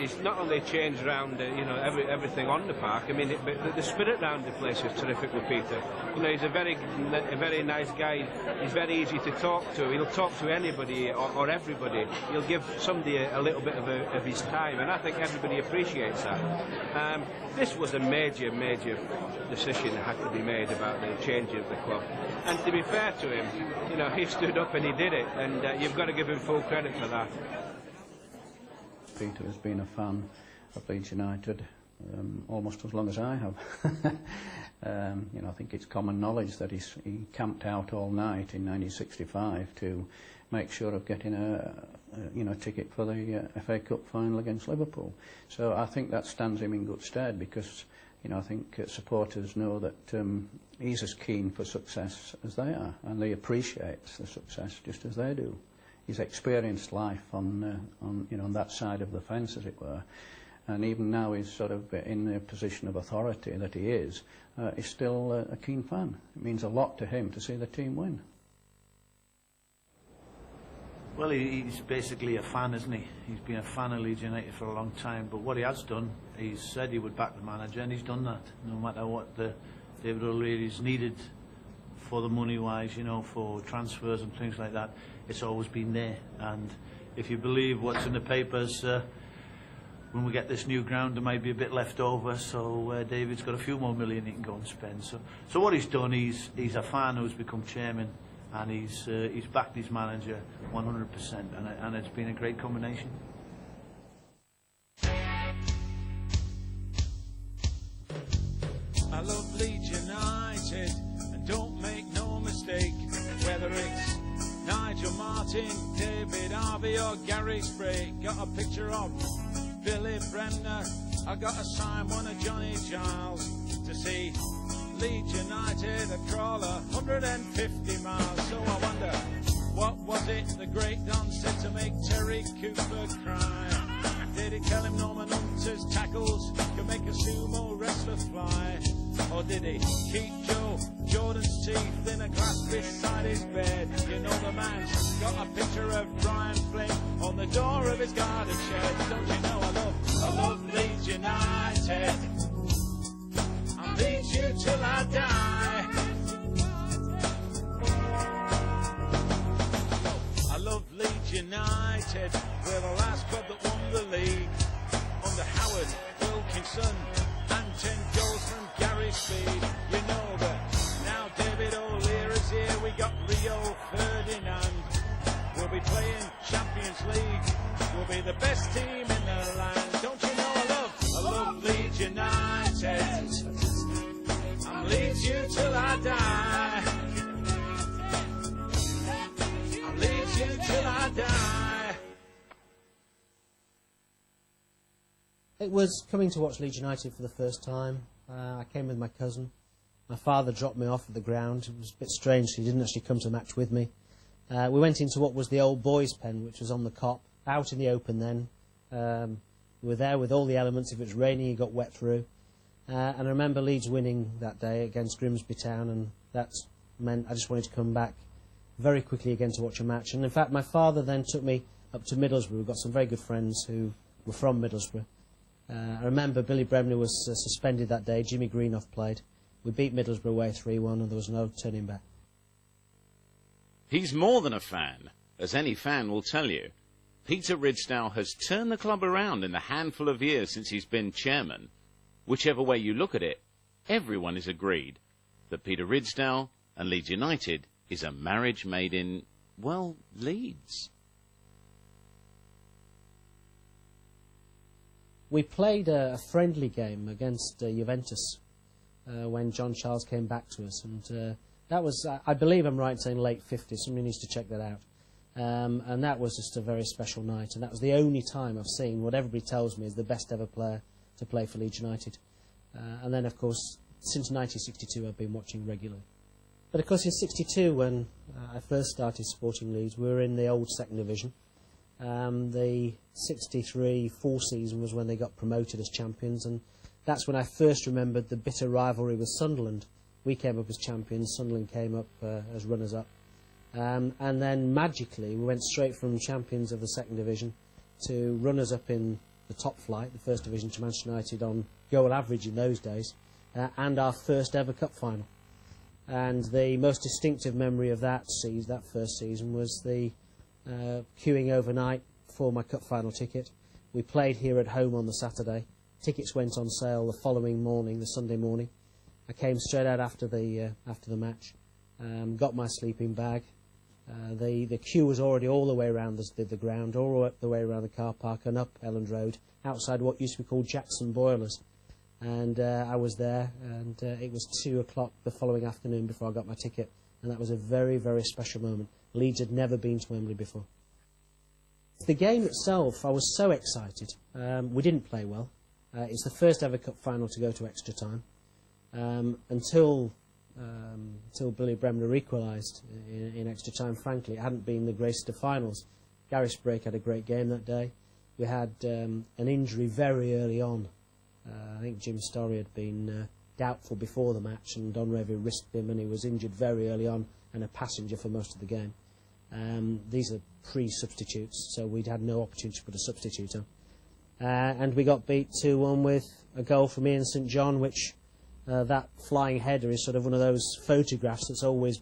he's not only changed around, you know, everything on the park. I mean, but the spirit around the place is terrific with Peter. You know, he's a very nice guy. He's very easy to talk to. He'll talk to anybody or everybody. He'll give somebody a little bit of his time, and I think everybody appreciates that. This was a major decision that had to be made about the changing of the club. And to be fair to him, you know, he stood up and he did it, and you've got to give him full credit for that. Peter has been a fan of Leeds United almost as long as I have. You know, I think it's common knowledge that he camped out all night in 1965 to make sure of getting a ticket for the FA Cup final against Liverpool. So I think that stands him in good stead, because, you know, I think supporters know that he's as keen for success as they are, and they appreciate the success just as they do. He's experienced life on that side of the fence, as it were, and even now he's sort of in the position of authority that he is. He's still a keen fan. It means a lot to him to see the team win. Well, he's basically a fan, isn't he? He's been a fan of Leeds United for a long time, but what he has done, he's said he would back the manager, and he's done that, no matter what David O'Leary's needed for the money-wise, you know, for transfers and things like that. It's always been there, and if you believe what's in the papers, when we get this new ground, there might be a bit left over, so David's got a few more million he can go and spend. So what he's done, he's a fan who's become chairman, and he's backed his manager 100%, and it's been a great combination. I love Leeds United, and don't make no mistake, whether it's Nigel Martin, David Harvey or Gary Spray. Got a picture of Billy Bremner, I got a signed one of Johnny Giles to see Leeds United a crawl 150 miles. So I wonder, what was it the great Don said to make Terry Cooper cry? Did he tell him Norman Hunter's tackles could make a sumo wrestler fly? Or did he keep Joe Jordan's teeth in a glass beside his bed? You know the man's got a picture of Brian Flynn on the door of his garden shed. Don't you know I love Leeds United. I'll lead you till I die. I love Leeds United. We're the last club that won the league under Howard Wilkinson and 10 goals from Gary Speed. You know that now David O'Leary's here. We got Rio Ferdinand. We'll be playing Champions League. We'll be the best team in the land. Don't you know I love Leeds United. I'll lead you till I die. I'll lead you till I die. It was coming to watch Leeds United for the first time. I came with my cousin. My father dropped me off at the ground. It was a bit strange, he didn't actually come to the match with me. We went into what was the old boys' pen, which was on the cop, out in the open then. We were there with all the elements. If it was raining, you got wet through. And I remember Leeds winning that day against Grimsby Town, and that meant I just wanted to come back very quickly again to watch a match. And in fact, my father then took me up to Middlesbrough. We've got some very good friends who were from Middlesbrough. I remember Billy Bremner was suspended that day. Jimmy Greenough played. We beat Middlesbrough away 3-1, and there was no turning back. He's more than a fan, as any fan will tell you. Peter Ridsdale has turned the club around in the handful of years since he's been chairman. Whichever way you look at it, everyone is agreed that Peter Ridsdale and Leeds United is a marriage made in, well, Leeds. We played a friendly game against Juventus when John Charles came back to us, and that was, I believe I'm right in saying, late 50s. Somebody needs to check that out. And that was just a very special night, and that was the only time I've seen what everybody tells me is the best ever player to play for Leeds United. And then, of course, since 1962 I've been watching regularly. But of course in 62, when I first started supporting Leeds, we were in the old second division. The 63-4 season was when they got promoted as champions, and that's when I first remembered the bitter rivalry with Sunderland. We came up as champions, Sunderland came up as runners-up. And then magically we went straight from champions of the second division to runners-up in the top flight, the First Division, to Manchester United on goal average in those days, and our first ever cup final. And the most distinctive memory of that first season, was the queuing overnight for my cup final ticket. We played here at home on the Saturday. Tickets went on sale the following morning, the Sunday morning. I came straight out after the match, got my sleeping bag. The queue was already all the way around the ground, all the way around the car park and up Elland Road, outside what used to be called Jackson Boilers. And I was there, and it was 2 o'clock the following afternoon before I got my ticket, and that was a very, very special moment. Leeds had never been to Wembley before. The game itself, I was so excited. We didn't play well. It's the first ever cup final to go to extra time. Until Billy Bremner equalised in extra time, frankly, it hadn't been the greatest of finals. Gary Sprake had a great game that day. We had an injury very early on. I think Jim Storey had been doubtful before the match, and Don Revie risked him, and he was injured very early on and a passenger for most of the game. These are pre-substitutes, so we'd had no opportunity to put a substitute on. And we got beat 2-1 with a goal from Ian St John, which that flying header is sort of one of those photographs that's always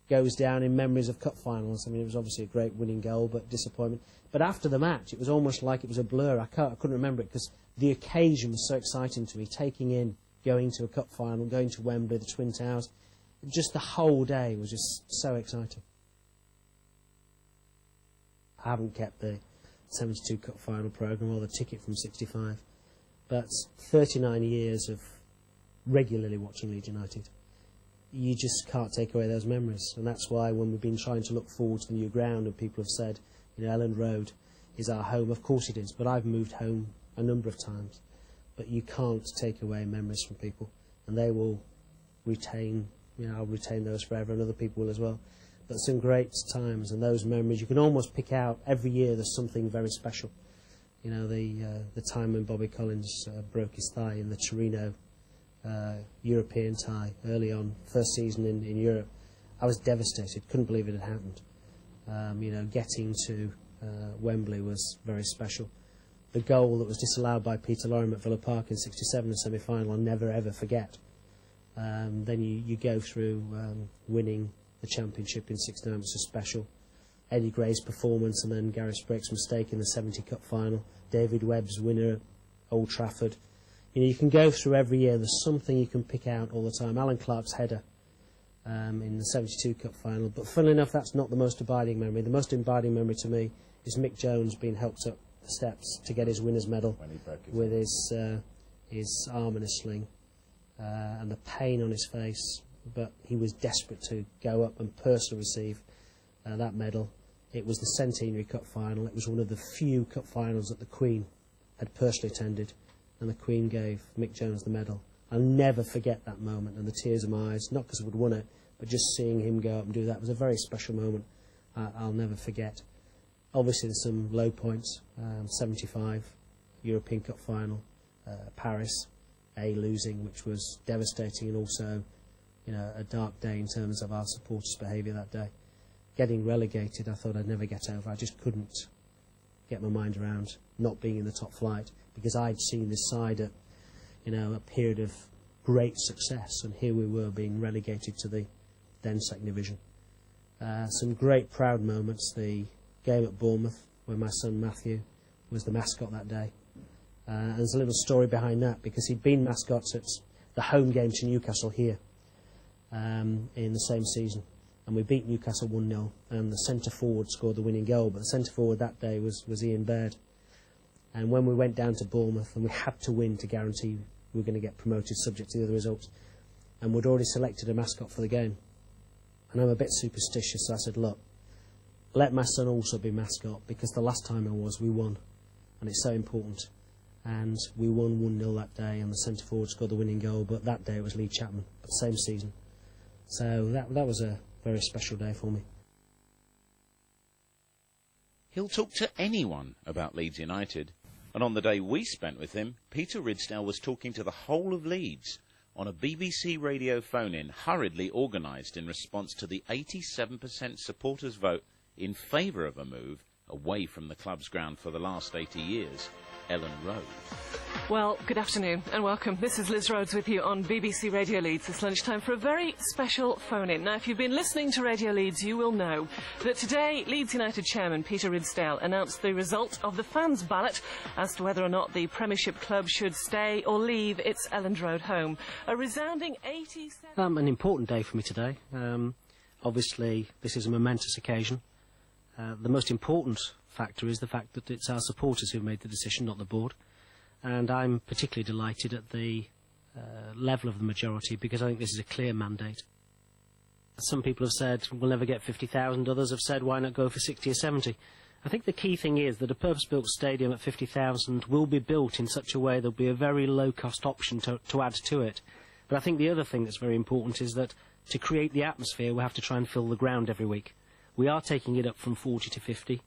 goes down in memories of cup finals. I mean, it was obviously a great winning goal, but disappointment. But after the match, it was almost like it was a blur. I couldn't remember it, because the occasion was so exciting to me, taking in, going to a cup final, going to Wembley, the Twin Towers. Just the whole day was just so exciting. I haven't kept the 72 cup final programme or the ticket from 65, but 39 years of regularly watching Leeds United, you just can't take away those memories. And that's why when we've been trying to look forward to the new ground, and people have said, you know, Elland Road is our home. Of course it is, but I've moved home a number of times. But you can't take away memories from people, and they will retain, you know, I'll retain those forever, and other people will as well. But some great times, and those memories, you can almost pick out every year there's something very special. You know, the time when Bobby Collins broke his thigh in the Torino European tie early on, first season in Europe. I was devastated, couldn't believe it had happened. You know, getting to Wembley was very special. The goal that was disallowed by Peter Lorre at Villa Park in '67, the semi-final, I'll never ever forget. Then you go through winning the championship in '69, which was special. Eddie Gray's performance, and then Gary Sprake's mistake in the 70 Cup final. David Webb's winner at Old Trafford. You know, you can go through every year, there's something you can pick out all the time. Alan Clark's header in the 72 Cup final. But funnily enough, that's not the most abiding memory. The most abiding memory to me is Mick Jones being helped up the steps to get his winner's medal with his arm in a sling, and the pain on his face. But he was desperate to go up and personally receive that medal. It was the Centenary Cup final. It was one of the few cup finals that the Queen had personally attended, and the Queen gave Mick Jones the medal. I'll never forget that moment, and the tears in my eyes, not because I would have won it, but just seeing him go up and do that was a very special moment I'll never forget. Obviously there's some low points. 75 European Cup final, Paris, losing, which was devastating, and also, you know, a dark day in terms of our supporters' behaviour that day. Getting relegated, I thought I'd never get over. I just couldn't get my mind around not being in the top flight, because I'd seen this side at, you know, a period of great success, and here we were being relegated to the then second division. Some great proud moments. The game at Bournemouth, where my son Matthew was the mascot that day. There's a little story behind that, because he'd been mascots at the home game to Newcastle here in the same season. And we beat Newcastle 1-0, and the centre-forward scored the winning goal, but the centre-forward that day was Ian Baird. And when we went down to Bournemouth, and we had to win to guarantee we were going to get promoted subject to the other results, and we'd already selected a mascot for the game. And I'm a bit superstitious, so I said, look, let my son also be mascot, because the last time we won, and it's so important. And we won 1-0 that day, and the centre-forward scored the winning goal, but that day it was Lee Chapman, but same season. So that was a very special day for me. He'll talk to anyone about Leeds United, and on the day we spent with him, Peter Ridsdale was talking to the whole of Leeds on a BBC radio phone-in hurriedly organised in response to the 87% supporters' vote in favour of a move away from the club's ground for the last 80 years. Ellen Rhodes. Well, good afternoon and welcome. This is Liz Rhodes with you on BBC Radio Leeds this lunchtime for a very special phone-in. Now, if you've been listening to Radio Leeds, you will know that today Leeds United chairman Peter Ridsdale announced the result of the fans' ballot as to whether or not the Premiership club should stay or leave its Elland Road home. A resounding 87... An important day for me today. Obviously, this is a momentous occasion. The most important factor is the fact that it's our supporters who made the decision, not the board. And I'm particularly delighted at the level of the majority, because I think this is a clear mandate. Some people have said we'll never get 50,000, others have said why not go for 60 or 70. I think the key thing is that a purpose-built stadium at 50,000 will be built in such a way there'll be a very low-cost option to add to it. But I think the other thing that's very important is that to create the atmosphere we'll have to try and fill the ground every week. We are taking it up from 40 to 50.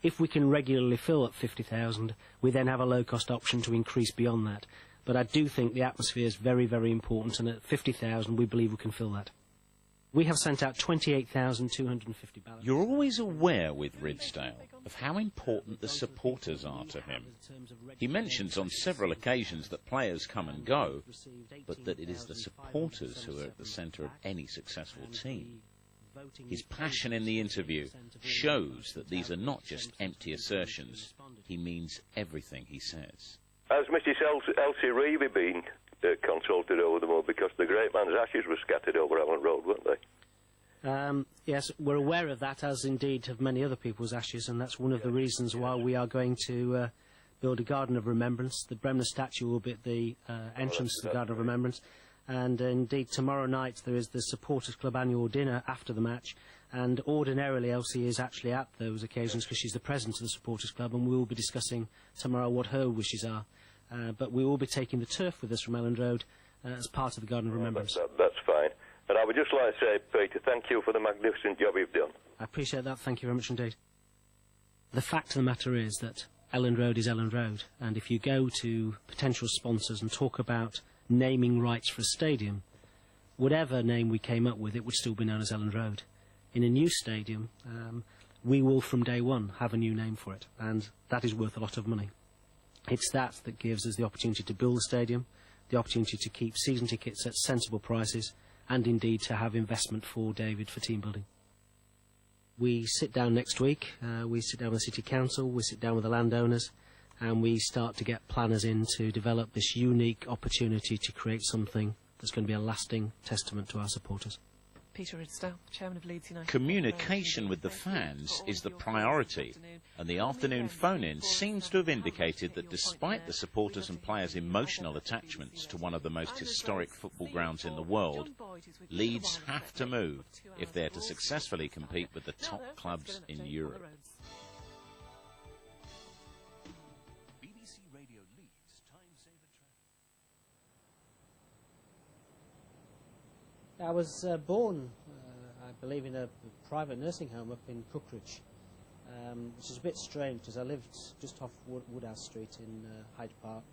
If we can regularly fill at 50,000, we then have a low-cost option to increase beyond that. But I do think the atmosphere is very, very important, and at 50,000 we believe we can fill that. We have sent out 28,250 ballots. You're always aware with Ridsdale of how important the supporters are to him. He mentions on several occasions that players come and go, but that it is the supporters who are at the centre of any successful team. His passion in the interview shows that these are not just empty assertions. He means everything he says. Has Mrs. Elsie REVIE been consulted over the move, because the great man's ashes were scattered over Elland Road, weren't they? Yes, we're aware of that, as indeed have many other people's ashes, and that's one of the reasons why we are going to build a Garden of Remembrance. The Bremner statue will be at the entrance to the Garden of Remembrance. And indeed, tomorrow night there is the Supporters Club annual dinner after the match, and ordinarily Elsie is actually at those occasions because she's the president of the Supporters Club, and we will be discussing tomorrow what her wishes are. But we will be taking the turf with us from Elland Road as part of the Garden of Remembrance. That's fine. And I would just like to say, Peter, thank you for the magnificent job you've done. I appreciate that. Thank you very much indeed. The fact of the matter is that Elland Road is Elland Road, and if you go to potential sponsors and talk about naming rights for a stadium, whatever name we came up with, it would still be known as Elland Road. In a new stadium, we will from day one have a new name for it, and that is worth a lot of money. It's that that gives us the opportunity to build the stadium, the opportunity to keep season tickets at sensible prices, and indeed to have investment for David for team building. We sit down next week, we sit down with the City Council, we sit down with the landowners, and we start to get planners in to develop this unique opportunity to create something that's going to be a lasting testament to our supporters. Peter Ridsdale, chairman of Leeds United. Communication with the fans is the priority, and the afternoon phone-in seems to have indicated that despite the supporters and players' emotional attachments to one of the most historic football grounds in the world, Leeds have to move if they're to successfully compete with the top clubs in Europe. I was born, I believe, in a private nursing home up in Cookridge, which is a bit strange because I lived just off Woodhouse Street in Hyde Park.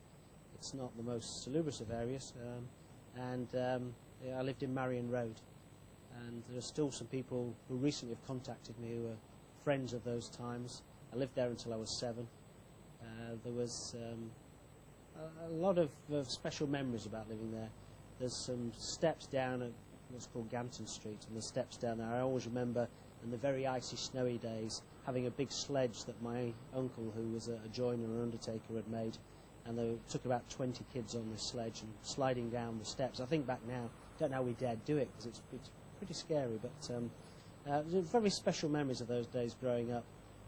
It's not the most salubrious of areas, and I lived in Marion Road. And there are still some people who recently have contacted me who are friends of those times. I lived there until I was 7. There was a lot of special memories about living there. There's some steps down at what's called Ganton Street, and the steps down there. I always remember in the very icy, snowy days having a big sledge that my uncle, who was a joiner and undertaker, had made, and they took about 20 kids on this sledge and sliding down the steps. I think back now, don't know how we dared do it because it's pretty scary, but very special memories of those days growing up.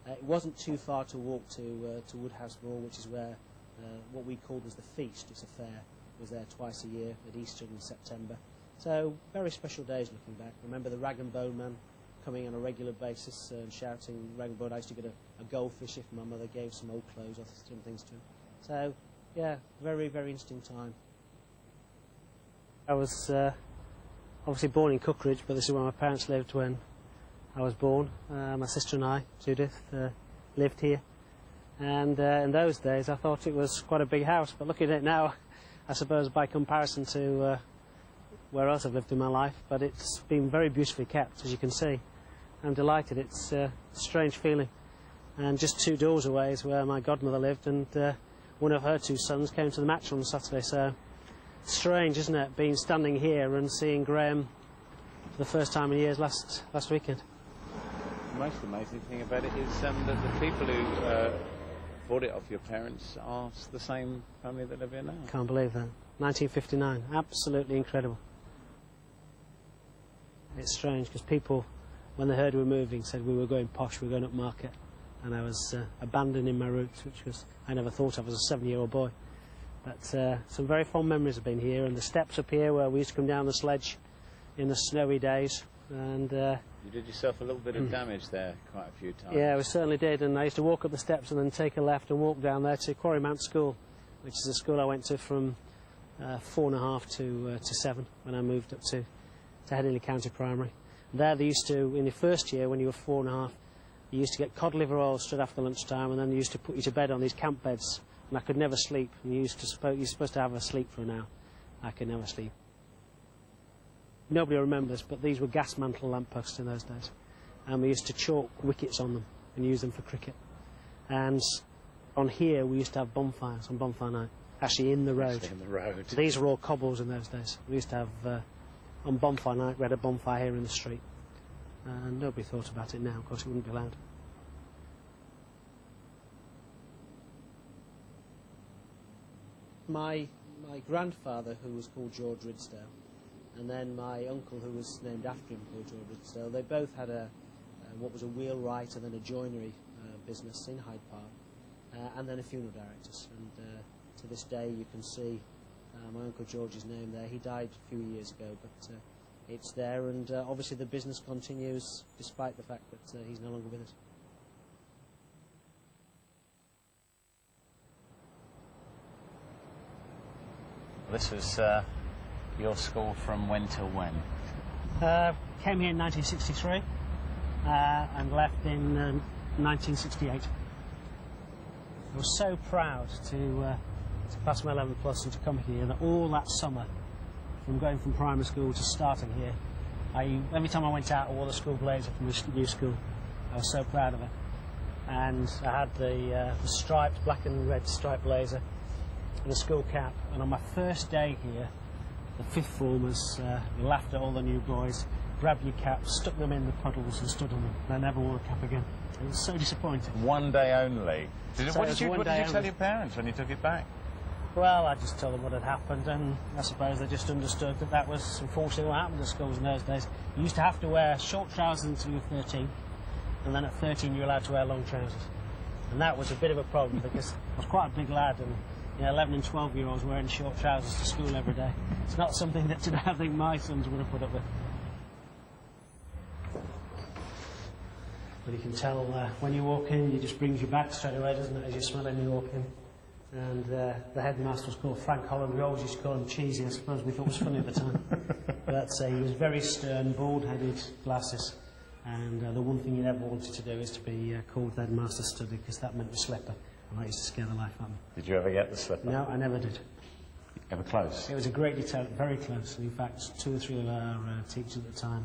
It wasn't too far to walk to Woodhouse Moor, which is where what we called as the feast. It's a fair. It was there twice a year at Easter and September. So very special days looking back. Remember the rag and bone man coming on a regular basis and shouting rag and bone. I used to get a goldfish if my mother gave some old clothes or some things to him. So yeah, very, very interesting time. I was obviously born in Cookridge, but this is where my parents lived when I was born. My sister and I, Judith, lived here. And in those days I thought it was quite a big house, but looking at it now, I suppose by comparison to where else I've lived in my life, but it's been very beautifully kept, as you can see. I'm delighted. It's a strange feeling. And just 2 doors away is where my godmother lived, and one of her 2 sons came to the match on Saturday, so strange, isn't it, being standing here and seeing Graham for the first time in years last weekend. The most amazing thing about it is that the people who bought it off your parents are the same family that live here now. Can't believe that. 1959, absolutely incredible. It's strange because people, when they heard we were moving, said we were going posh, we were going up market, and I was abandoning my roots, which was I never thought of as a 7-year-old boy. But some very fond memories have been here, and the steps up here where we used to come down the sledge in the snowy days. And you did yourself a little bit of damage there quite a few times. yeah, we certainly did, and I used to walk up the steps and then take a left and walk down there to Quarry Mount School, which is a school I went to from 4.5 to 7 when I moved up to Headingley County Primary. There they used to, in the first year when you were 4.5, you used to get cod liver oil straight after lunchtime, and then they used to put you to bed on these camp beds, and I could never sleep. And you're supposed to have a sleep for an hour. I could never sleep. Nobody remembers, but these were gas mantle lampposts in those days, and we used to chalk wickets on them and use them for cricket. And on here we used to have bonfires on bonfire night, actually in the road. Actually in the road. These were all cobbles in those days. We used to have on bonfire night, we had a bonfire here in the street, and nobody thought about it now. Of course, it wouldn't be allowed. My grandfather, who was called George Ridsdale, and then my uncle, who was named after him, called George Ridsdale, they both had what was a wheelwright and then a joinery business in Hyde Park, and then a funeral directors. And to this day, you can see my Uncle George's name there. He died a few years ago, but it's there, and obviously the business continues despite the fact that he's no longer with us. This was your school from when till when? Came here in 1963 and left in 1968. I was so proud to pass my 11 plus and to come here, that all that summer, from going from primary school to starting here, every time I went out I wore the school blazer from the new school. I was so proud of it. And I had the striped, black and red striped blazer and a school cap, and on my first day here, the 5th formers laughed at all the new boys, grabbed your caps, stuck them in the puddles and stood on them, and I never wore a cap again. It was so disappointing. One day only? What did you tell your parents when you took it back? Well, I just told them what had happened, and I suppose they just understood that that was unfortunately what happened at schools in those days. You used to have to wear short trousers until you were 13, and then at 13 you were allowed to wear long trousers. And that was a bit of a problem because I was quite a big lad, and 11 and 12-year-olds wearing short trousers to school every day. It's not something that today I think my sons would have put up with. But you can tell when you walk in, it just brings you back straight away, doesn't it, as you smell it when you walk in. And the headmaster was called Frank Holland. We always used to call him Cheesy. I suppose we thought it was funny at the time. But he was very stern, bald-headed, glasses. And the one thing he never wanted to do is to be called the headmaster study, because that meant the slipper. And that used to scare the life out of me. Did you ever get the slipper? No, I never did. Ever close? It was a great deterrent, very close. And in fact, 2 or 3 of our teachers at the time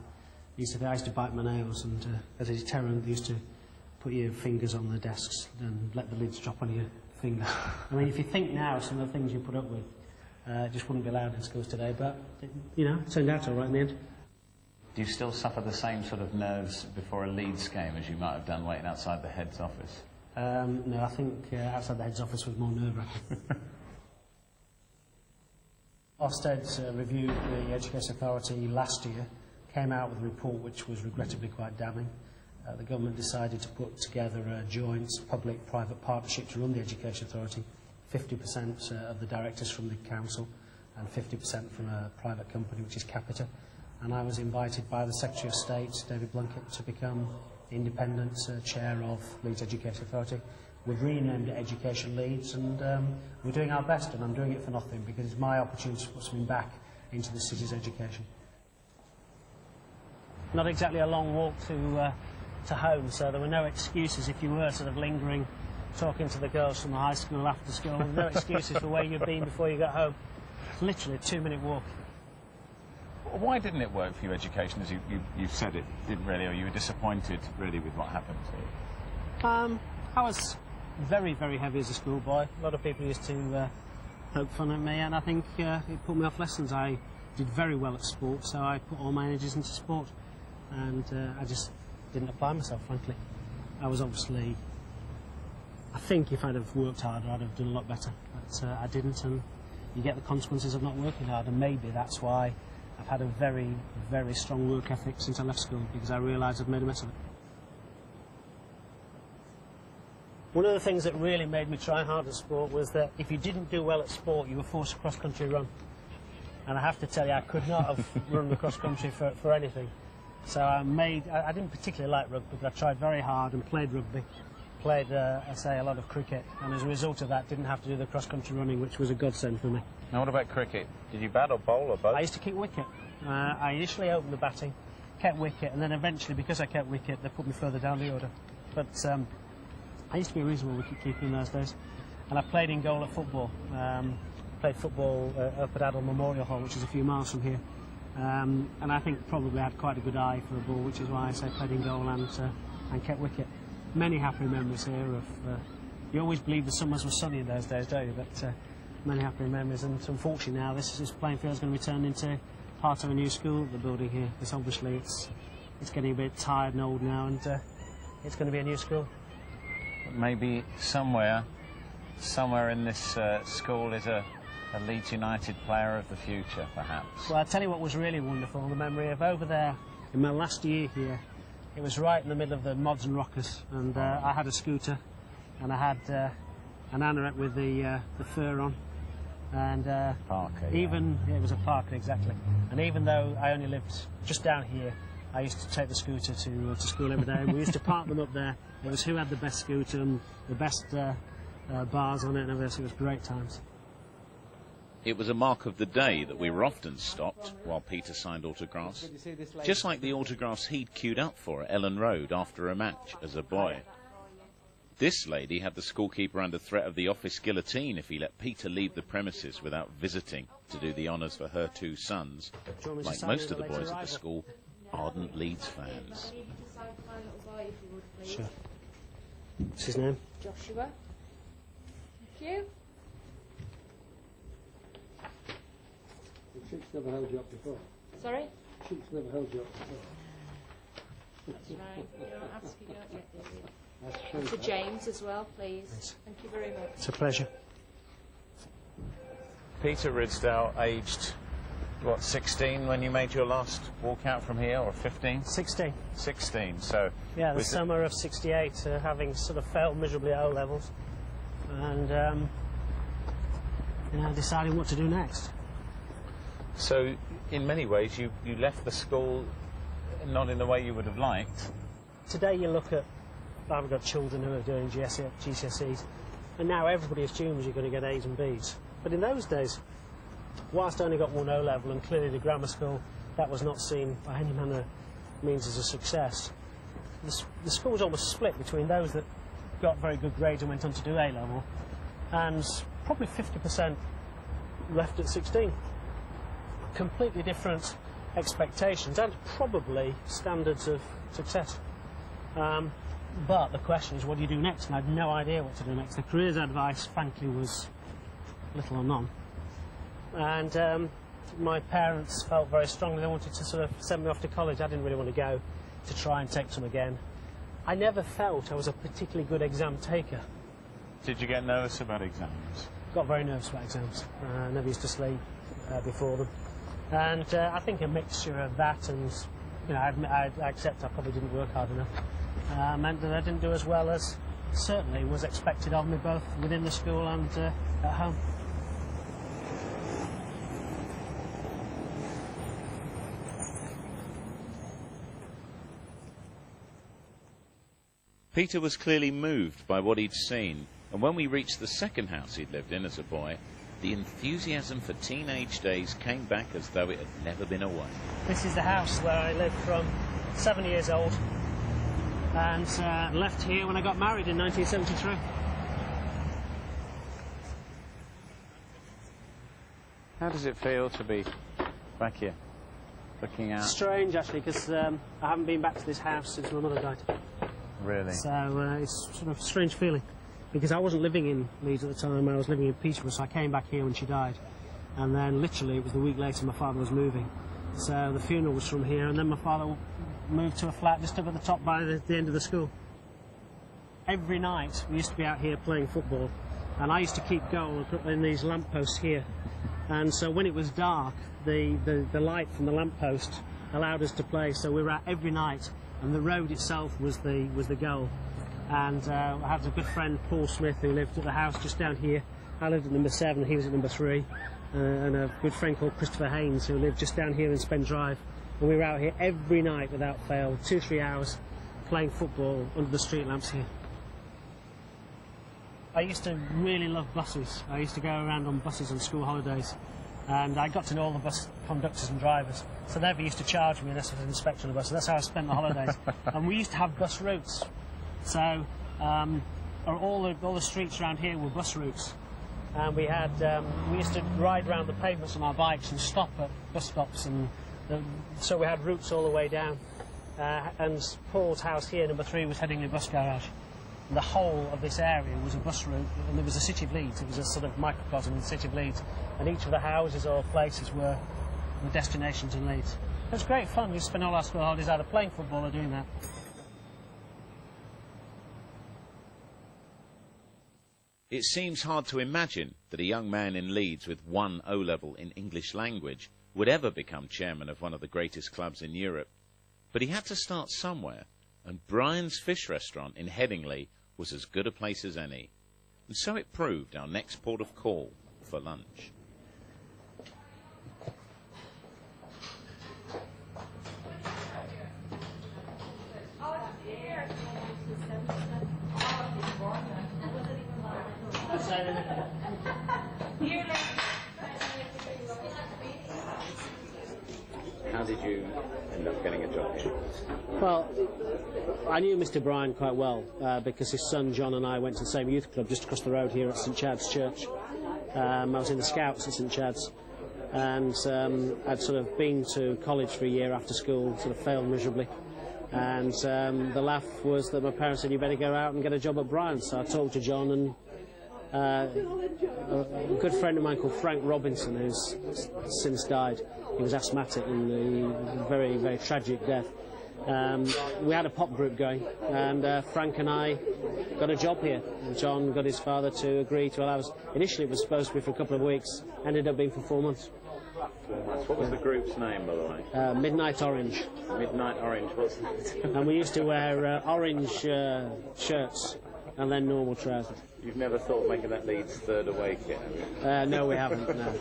I used to bite my nails, and as a deterrent, they used to put your fingers on the desks and let the lids drop on your finger. I mean, if you think now, some of the things you put up with just wouldn't be allowed in schools today, but it turned out all right in the end. Do you still suffer the same sort of nerves before a Leeds game as you might have done waiting outside the head's office? No, I think outside the head's office was more nerve-wracking. Ofsted reviewed the Education Authority last year, came out with a report which was regrettably quite damning. The government decided to put together a joint public-private partnership to run the Education Authority, 50% of the directors from the council and 50% from a private company, which is Capita. And I was invited by the Secretary of State, David Blunkett, to become independent chair of Leeds Education Authority. We've renamed it Education Leeds, and we're doing our best, and I'm doing it for nothing because it's my opportunity to put something back into the city's education. Not exactly a long walk to home, so there were no excuses if you were sort of lingering, talking to the girls from the high school after school. No excuses for where you'd been before you got home. It's literally a 2-minute walk. Why didn't it work for your education, as you said it didn't really, or you were disappointed really with what happened to you? I was very, very heavy as a schoolboy. A lot of people used to poke fun at me, and I think it put me off lessons. I did very well at sport, so I put all my energies into sport, and I just didn't apply myself, frankly. I was obviously... I think if I'd have worked harder, I'd have done a lot better, but I didn't, and you get the consequences of not working hard, and maybe that's why I've had a very, very strong work ethic since I left school, because I realised I'd made a mess of it. One of the things that really made me try hard at sport was that if you didn't do well at sport, you were forced to cross-country run. And I have to tell you, I could not have run the cross-country for anything. So I didn't particularly like rugby, but I tried very hard and played rugby. Played, I say, a lot of cricket, and as a result of that, didn't have to do the cross-country running, which was a godsend for me. Now, what about cricket? Did you bat or bowl or both? I used to kick wicket. I initially opened the batting, kept wicket, and then eventually, because I kept wicket, they put me further down the order. But I used to be a reasonable wicket-keeper in those days, and I played in goal at football. Played football up at Adel Memorial Hall, which is a few miles from here. And I think probably had quite a good eye for a ball, which is why I say played in goal and kept wicket. Many happy memories here of... you always believed the summers were sunny in those days, don't you? But many happy memories, and unfortunately now this playing field is going to be turned into part of a new school that they're building here, because obviously it's getting a bit tired and old now, and it's going to be a new school. Maybe somewhere in this school is a Leeds United player of the future, perhaps. Well, I'll tell you what was really wonderful, the memory of over there in my last year here. It was right in the middle of the mods and rockers, and I had a scooter, and I had an anorak with the fur on, and Parker, even it was a Parker, exactly. And even though I only lived just down here, I used to take the scooter to school every day. We used to park them up there. It was who had the best scooter and the best bars on it and everything. So it was great times. It was a mark of the day that we were often stopped while Peter signed autographs, just like the autographs he'd queued up for at Ellen Road after a match as a boy. This lady had the schoolkeeper under threat of the office guillotine if he let Peter leave the premises without visiting to do the honours for her two sons. Like most of the boys at the school, ardent Leeds fans. Sure. What's his name? Joshua. Thank you. Sheep's never held you up before. Sorry? Sheep's never held you up before. That's right. You don't ask, you don't get, do you? That's true. To James as well, please. Thanks. Thank you very much. It's a pleasure. Peter Ridsdale, aged, what, 16 when you made your last walkout from here, or 15? 16. 16, so... Yeah, the summer of '68, having sort of failed miserably at O-levels, and deciding what to do next. So, in many ways, you left the school not in the way you would have liked. Today you look at, I've got children who are doing GCSEs, and now everybody assumes you're going to get A's and B's. But in those days, whilst I only got one O-level, and clearly the grammar school, that was not seen by any manner of means as a success, the school was almost split between those that got very good grades and went on to do A-level, and probably 50% left at 16. Completely different expectations and probably standards of success. But the question is, what do you do next? And I had no idea what to do next. The careers advice, frankly, was little or none. And my parents felt very strongly they wanted to sort of send me off to college. I didn't really want to go to try and take some again. I never felt I was a particularly good exam taker. Did you get nervous about exams? Got very nervous about exams. Never used to sleep before them. And I think a mixture of that and, you know, I accept I probably didn't work hard enough, meant that I didn't do as well as certainly was expected of me, both within the school and at home. Peter was clearly moved by what he'd seen, and when we reached the second house he'd lived in as a boy, the enthusiasm for teenage days came back as though it had never been away. This is the house where I lived from 7 years old and left here when I got married in 1973. How does it feel to be back here, looking out? Strange, actually, because I haven't been back to this house since my mother died. Really? So it's sort of a strange feeling. because I wasn't living in Leeds at the time, I was living in Peterborough, so I came back here when she died. And then literally it was the week later my father was moving. So the funeral was from here, and then my father moved to a flat just up at the top by the end of the school. Every night we used to be out here playing football, and I used to keep goal and put in these lampposts here. And so when it was dark, the light from the lamppost allowed us to play, so we were out every night, and the road itself was the goal. And I had a good friend, Paul Smith, who lived at the house just down here. I lived at number 7, he was at number 3. And a good friend called Christopher Haynes, who lived just down here in Spen Drive. And we were out here every night without fail, 2-3 hours, playing football under the street lamps here. I used to really love buses. I used to go around on buses on school holidays, and I got to know all the bus conductors and drivers. So they never used to charge me unless I was an inspector on the bus. So that's how I spent the holidays. And we used to have bus routes. So all the streets around here were bus routes. And we used to ride around the pavements on our bikes and stop at bus stops, and so we had routes all the way down. And Paul's house here, number 3, was heading a bus garage. The whole of this area was a bus route, and there was a City of Leeds. It was a sort of microcosm of the City of Leeds, and each of the houses or places were destinations in Leeds. It was great fun. We spent all our school holidays either playing football or doing that. It seems hard to imagine that a young man in Leeds with 1 O-level in English language would ever become chairman of one of the greatest clubs in Europe. But he had to start somewhere, and Brian's Fish Restaurant in Headingley was as good a place as any. And so it proved our next port of call for lunch. How did you end up getting a job here? Well, I knew Mr. Bryan quite well because his son John and I went to the same youth club just across the road here at St Chad's Church. I was in the Scouts at St Chad's, and I'd sort of been to college for a year after school, sort of failed miserably. And the laugh was that my parents said, you better go out and get a job at Bryan's. So I talked to John, and a good friend of mine called Frank Robinson, who's since died. He was asthmatic and a very, very tragic death. We had a pop group going, and Frank and I got a job here. John got his father to agree to allow us. Initially it was supposed to be for a couple of weeks, ended up being for 4 months. 4 months. What was the group's name, by the way? Midnight Orange. Midnight Orange, what's that? And we used to wear orange shirts and then normal trousers. You've never thought of making that Leeds third away kit, have you? No, we haven't, no.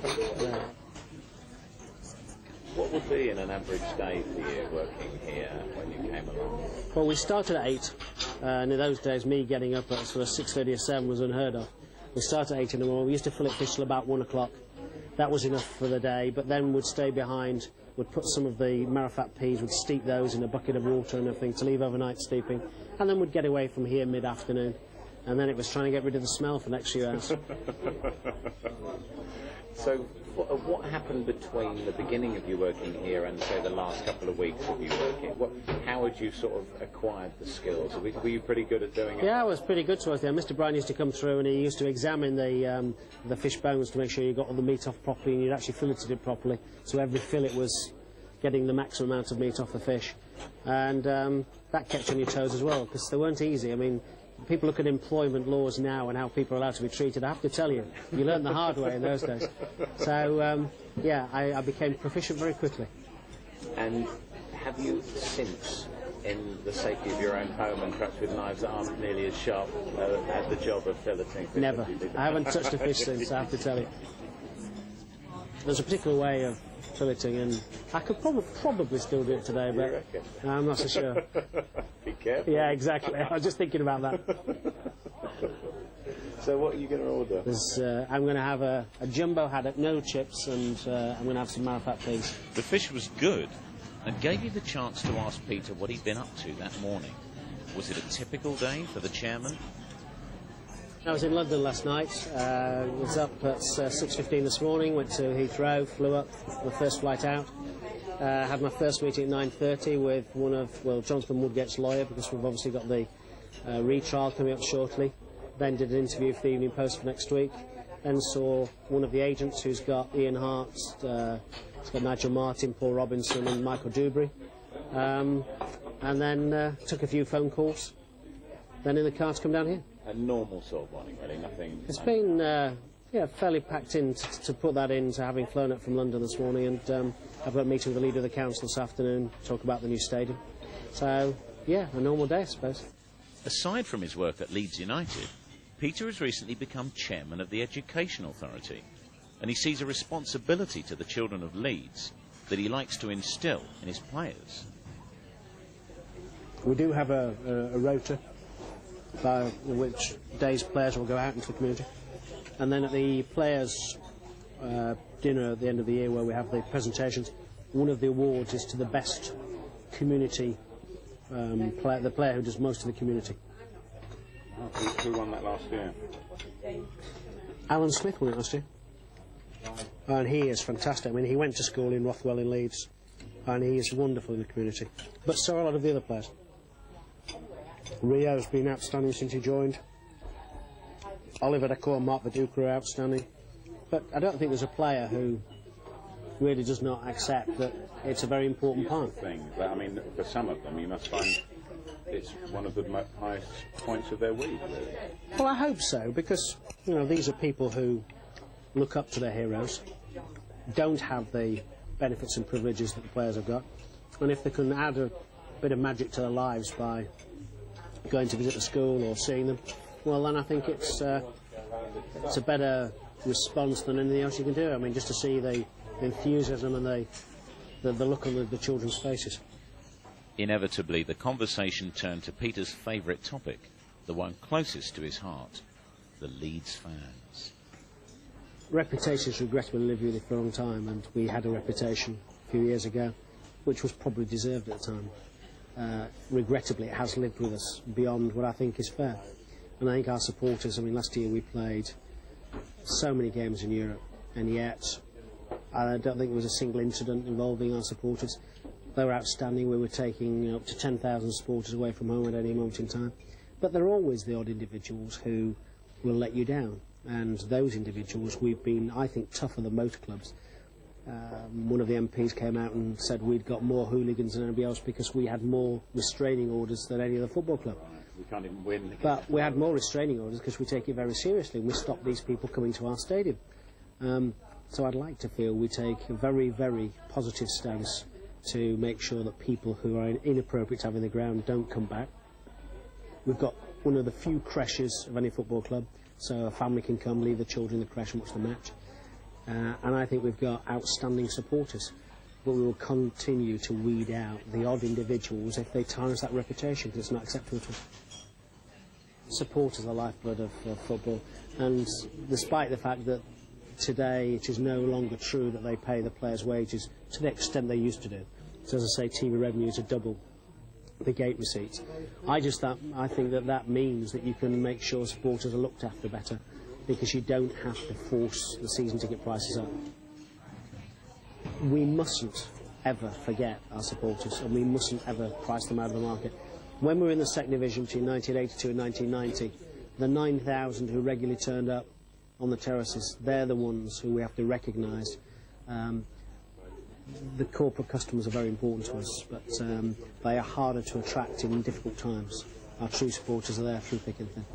What would be in an average day for you working here when you came along? Well, we started at 8, and in those days me getting up at sort of 6:30 or 7 was unheard of. We started at 8 in the morning. We used to fillet fish till about 1 o'clock. That was enough for the day, but then we'd stay behind, would put some of the marrowfat peas, would steep those in a bucket of water and everything to leave overnight steeping, and then we'd get away from here mid-afternoon, and then it was trying to get rid of the smell for the next few hours. So what happened between the beginning of you working here and, say, the last couple of weeks of you working? How had you sort of acquired the skills? Were you pretty good at doing it? Yeah, I was pretty good towards the end. Mr. Bryan used to come through and he used to examine the fish bones to make sure you got all the meat off properly and you'd actually filleted it properly, so every fillet was getting the maximum amount of meat off the fish. And that kept you on your toes as well, because they weren't easy. I mean, people look at employment laws now and how people are allowed to be treated. I have to tell you, you learn the hard way in those days. So, yeah, I became proficient very quickly. And have you since, in the safety of your own home and perhaps with knives that aren't nearly as sharp, had the job of filleting fish? Never. I haven't touched a fish since, I have to tell you. There's a particular way of filleting, and I could probably still do it today, but I'm not so sure. Be careful. Yeah, exactly. I was just thinking about that. So what are you going to order? I'm going to have a jumbo haddock, no chips, and I'm going to have some marrowfat peas. The fish was good and gave you the chance to ask Peter what he'd been up to that morning. Was it a typical day for the chairman? I was in London last night. Was up at 6:15 this morning, went to Heathrow, flew up, my first flight out. Had my first meeting at 9:30 with one of, Jonathan Woodgate's lawyer, because we've obviously got the retrial coming up shortly. then did an interview for the Evening Post for next week, then saw one of the agents who's got Ian Hart, he's got Nigel Martin, Paul Robinson and Michael Dewberry, and then took a few phone calls, then in the car to come down here. A normal sort of morning, really, nothing... It's been yeah, fairly packed in to put that into having flown up from London this morning, and I've got a meeting with the leader of the council this afternoon to talk about the new stadium. So, yeah, a normal day, I suppose. Aside from his work at Leeds United, Peter has recently become chairman of the Education Authority, and he sees a responsibility to the children of Leeds that he likes to instil in his players. We do have a rota by which days players will go out into the community, and then at the players' dinner at the end of the year where we have the presentations, one of the awards is to the best community the player who does most of the community. Who won that last year? Alan Smith won it last year. And he is fantastic. I mean, he went to school in Rothwell in Leeds, and he is wonderful in the community. But so are a lot of the other players. Rio's been outstanding since he joined. Oliver Decor and Mark Viduka are outstanding. But I don't think there's a player who really does not accept that it's a very important part. But I mean, for some of them, you must find it's one of the highest points of their week. Really. Well, I hope so, because you know these are people who look up to their heroes, don't have the benefits and privileges that the players have got, and if they can add a bit of magic to their lives by going to visit the school or seeing them, well, then I think it's a better response than anything else you can do. I mean, just to see the enthusiasm and the look on the children's faces. Inevitably, the conversation turned to Peter's favourite topic, the one closest to his heart, the Leeds fans. Reputations regrettably live with it for a long time, and we had a reputation a few years ago, which was probably deserved at the time. Regrettably, it has lived with us beyond what I think is fair. And I think our supporters, I mean, last year we played so many games in Europe, and yet I don't think there was a single incident involving our supporters. They were outstanding. We were taking up to 10,000 supporters away from home at any moment in time. But there are always the odd individuals who will let you down. And those individuals, we've been, I think, tougher than most clubs. One of the MPs came out and said we'd got more hooligans than anybody else because we had more restraining orders than any other football club. We can't even win. But we had more restraining orders because we take it very seriously and we stop these people coming to our stadium. So I'd like to feel we take a very, very positive stance to make sure that people who are inappropriate to have in the ground don't come back. We've got one of the few creches of any football club, so a family can come, leave the children in the creche and watch the match. And I think we've got outstanding supporters, but we will continue to weed out the odd individuals if they tarnish that reputation, because it's not acceptable to us. Supporters are the lifeblood of football, and despite the fact that today it is no longer true that they pay the players' wages to the extent they used to do. So as I say, TV revenues are double the gate receipts. I think that means that you can make sure supporters are looked after better, because you don't have to force the season ticket prices up. We mustn't ever forget our supporters, and we mustn't ever price them out of the market. When we were in the second division between 1982 and 1990, the 9,000 who regularly turned up on the terraces, they're the ones who we have to recognise. The corporate customers are very important to us, but they are harder to attract in difficult times. Our true supporters are there through thick and thin.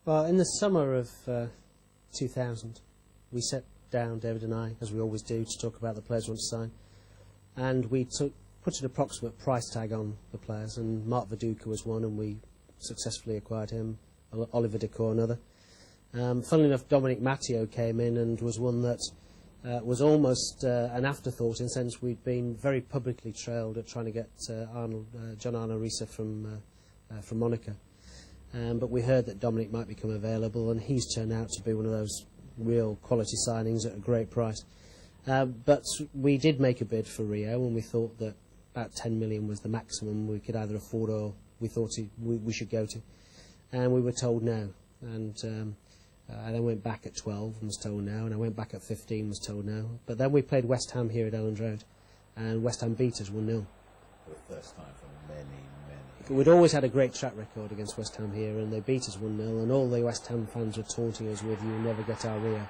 Well, in the summer of 2000, we sat down, David and I, as we always do, to talk about the players we want to sign, and we put an approximate price tag on the players, and Mark Viduka was one, and we successfully acquired him. Oliver Decor another. Funnily enough, Dominic Matteo came in and was one that was almost an afterthought, in the sense we'd been very publicly trailed at trying to get John Arno Risa from Monaco. But we heard that Dominic might become available, and he's turned out to be one of those real quality signings at a great price. But we did make a bid for Rio, and we thought that about 10 million was the maximum we could either afford or we thought we should go to. And we were told no. And I then went back at 12 and was told no, and I went back at 15 and was told no. But then we played West Ham here at Elland Road, and West Ham beat us 1-0. for the first time for many, many. We'd always had a great track record against West Ham here, and they beat us 1-0, and all the West Ham fans were taunting us with, "You'll never get our Rio."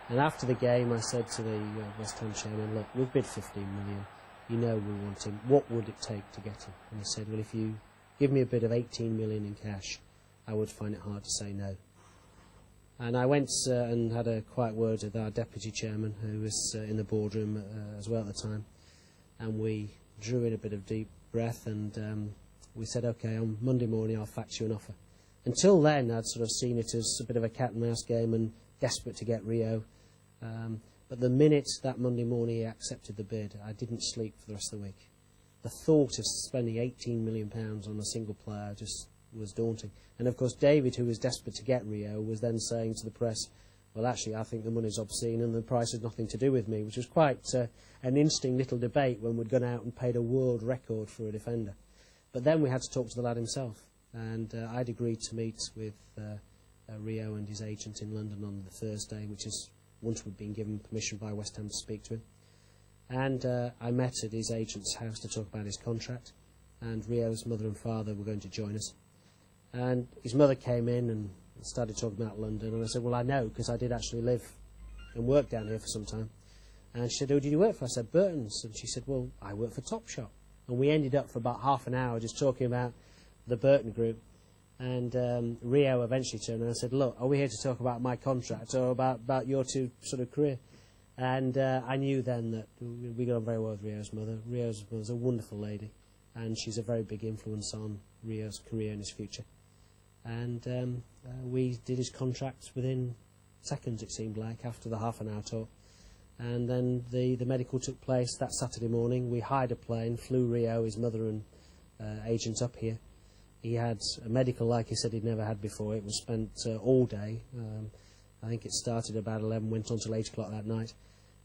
And after the game, I said to the West Ham chairman, "Look, we've bid 15 million. You know we want him. What would it take to get him?" And he said, "Well, if you give me a bid of 18 million in cash, I would find it hard to say no." And I went and had a quiet word with our deputy chairman, who was in the boardroom as well at the time, and we drew in a bit of deep breath, and we said, "OK, on Monday morning I'll fax you an offer." Until then, I'd sort of seen it as a bit of a cat and mouse game and desperate to get Rio. But the minute that Monday morning he accepted the bid, I didn't sleep for the rest of the week. The thought of spending £18 million on a single player just was daunting. And of course David, who was desperate to get Rio, was then saying to the press, "Well, actually I think the money's obscene and the price has nothing to do with me," which was quite an interesting little debate when we'd gone out and paid a world record for a defender. But then we had to talk to the lad himself, and I'd agreed to meet with Rio and his agent in London on the Thursday, which is once we'd been given permission by West Ham to speak to him. And I met at his agent's house to talk about his contract, and Rio's mother and father were going to join us. And his mother came in and started talking about London, and I said, "Well, I know, because I did actually live and work down here for some time." And she said, "Who did you work for?" I said, "Burton's." And she said, "Well, I work for Topshop." And we ended up for about half an hour just talking about the Burton Group. And Rio eventually turned around and said, "Look, are we here to talk about my contract or about your two sort of career?" And I knew then that we got on very well with Rio's mother. Rio's mother's a wonderful lady, and she's a very big influence on Rio's career and his future. And we did his contract within seconds, it seemed like, after the half an hour talk. And then the medical took place that Saturday morning. We hired a plane, flew Rio, his mother and agent up here. He had a medical like he said he'd never had before. It was spent all day. I think it started about 11, went on till 8 o'clock that night.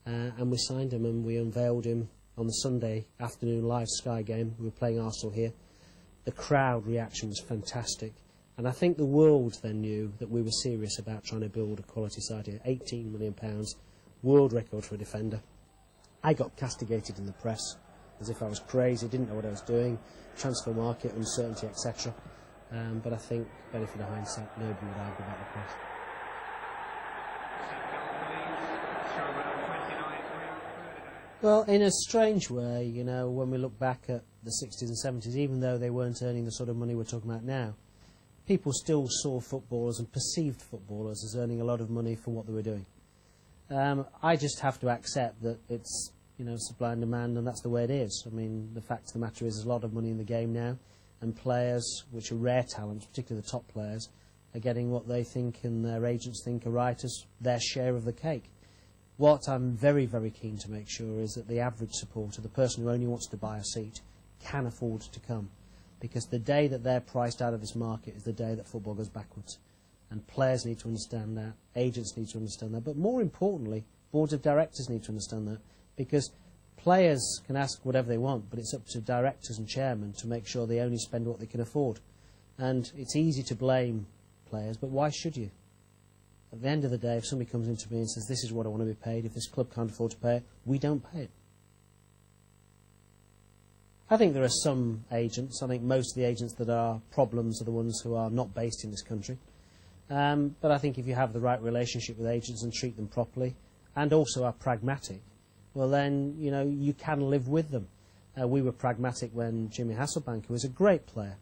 And we signed him and we unveiled him on the Sunday afternoon live Sky game. We were playing Arsenal here. The crowd reaction was fantastic. And I think the world then knew that we were serious about trying to build a quality side here. £18 million, world record for a defender. I got castigated in the press as if I was crazy, didn't know what I was doing, transfer market, uncertainty, etc. But I think, benefit of hindsight, nobody would argue about the press. Well, in a strange way, you know, when we look back at the 60s and 70s, even though they weren't earning the sort of money we're talking about now, people still saw footballers and perceived footballers as earning a lot of money for what they were doing. I just have to accept that it's, you know, supply and demand, and that's the way it is. I mean, the fact of the matter is there's a lot of money in the game now, and players, which are rare talents, particularly the top players, are getting what they think and their agents think are right as their share of the cake. What I'm very, very keen to make sure is that the average supporter, the person who only wants to buy a seat, can afford to come. Because the day that they're priced out of this market is the day that football goes backwards. And players need to understand that, agents need to understand that, but more importantly, boards of directors need to understand that, because players can ask whatever they want, but it's up to directors and chairmen to make sure they only spend what they can afford. And it's easy to blame players, but why should you? At the end of the day, if somebody comes into me and says, this is what I want to be paid, if this club can't afford to pay it, we don't pay it. I think there are some agents. I think most of the agents that are problems are the ones who are not based in this country. But I think if you have the right relationship with agents and treat them properly, and also are pragmatic, well then, you know, you can live with them. We were pragmatic when Jimmy Hasselbank, who was a great player,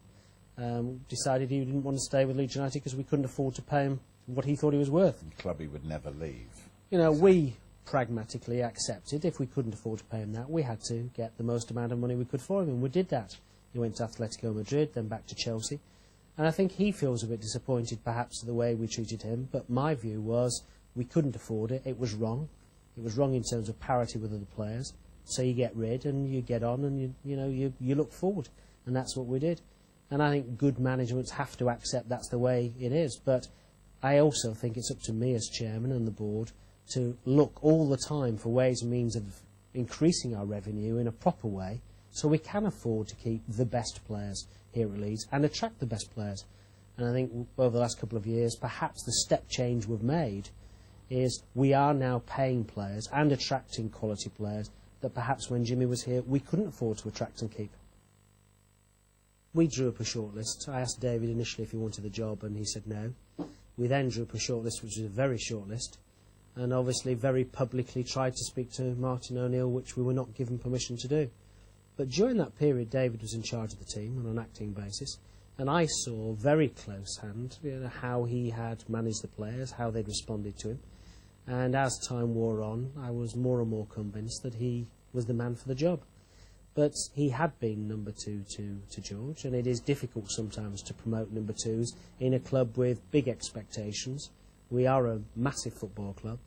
decided he didn't want to stay with Leeds United because we couldn't afford to pay him what he thought he was worth. The club he would never leave. You know, we pragmatically accepted if we couldn't afford to pay him that, we had to get the most amount of money we could for him, and we did that. He went to Atletico Madrid, then back to Chelsea. And I think he feels a bit disappointed perhaps the way we treated him, but my view was we couldn't afford it. It was wrong. It was wrong in terms of parity with other players. So you get rid and you get on and you look forward. And that's what we did. And I think good managements have to accept that's the way it is. But I also think it's up to me as chairman and the board to look all the time for ways and means of increasing our revenue in a proper way so we can afford to keep the best players here at Leeds and attract the best players. And I think over the last couple of years, perhaps the step change we've made is we are now paying players and attracting quality players that perhaps when Jimmy was here we couldn't afford to attract and keep. we drew up a shortlist. I asked David initially if he wanted the job, and he said no. We then drew up a shortlist, which was a very short list, and obviously very publicly tried to speak to Martin O'Neill, which we were not given permission to do. But during that period, David was in charge of the team on an acting basis, and I saw very close hand, how he had managed the players, how they'd responded to him. And as time wore on, I was more and more convinced that he was the man for the job. But he had been number 2 to George, and it is difficult sometimes to promote number 2s in a club with big expectations. We are a massive football club,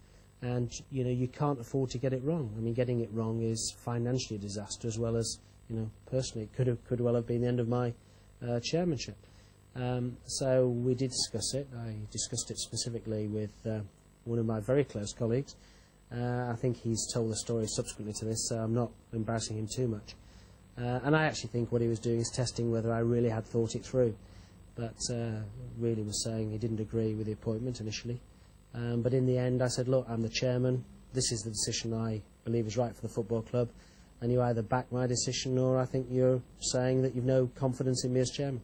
and you can't afford to get it wrong. I mean, getting it wrong is financially a disaster, as well as, personally, it could well have been the end of my chairmanship. So we did discuss it. I discussed it specifically with one of my very close colleagues. I think he's told the story subsequently to this, so I'm not embarrassing him too much. And I actually think what he was doing is testing whether I really had thought it through. But really was saying he didn't agree with the appointment initially. But in the end, I said, look, I'm the chairman. This is the decision I believe is right for the football club. And you either back my decision, or I think you're saying that you've no confidence in me as chairman.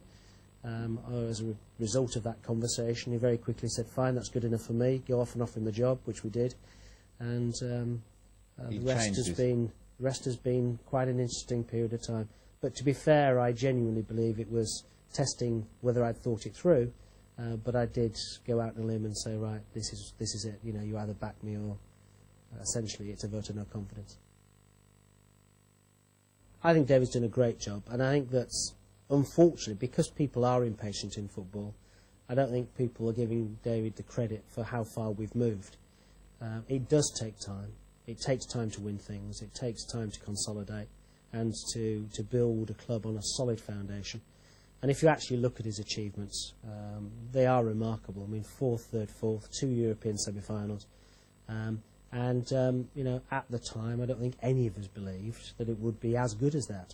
As a result of that conversation, he very quickly said, fine, that's good enough for me. Go off and offer him the job, which we did. And the rest has been quite an interesting period of time. But to be fair, I genuinely believe it was testing whether I'd thought it through. But I did go out on a limb and say, right, this is it. You either back me, or essentially it's a vote of no confidence. I think David's done a great job, and I think that's unfortunately, because people are impatient in football, I don't think people are giving David the credit for how far we've moved. It does take time. It takes time to win things. It takes time to consolidate and to build a club on a solid foundation. And if you actually look at his achievements, they are remarkable. I mean, 4th, 3rd, 4th, 2 European semi-finals. At the time, I don't think any of us believed that it would be as good as that.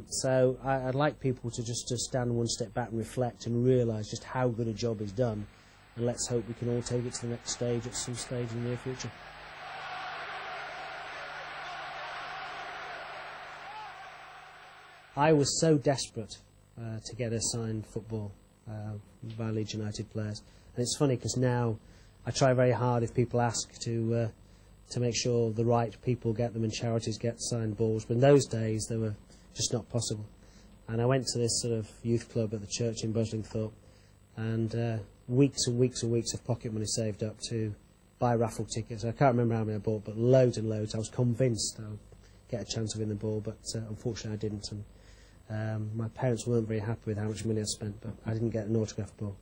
So I'd like people to just stand one step back and reflect and realise just how good a job he's done. And let's hope we can all take it to the next stage at some stage in the near future. I was so desperate to get a signed football by Leeds United players. And it's funny because now I try very hard, if people ask, to make sure the right people get them and charities get signed balls. But in those days, they were just not possible. And I went to this sort of youth club at the church in Buslingthorpe, and weeks and weeks and weeks of pocket money saved up to buy raffle tickets. I can't remember how many I bought, but loads and loads. I was convinced I would get a chance of winning the ball, but unfortunately I didn't. And my parents weren't very happy with how much money I spent, but I didn't get an autograph ball.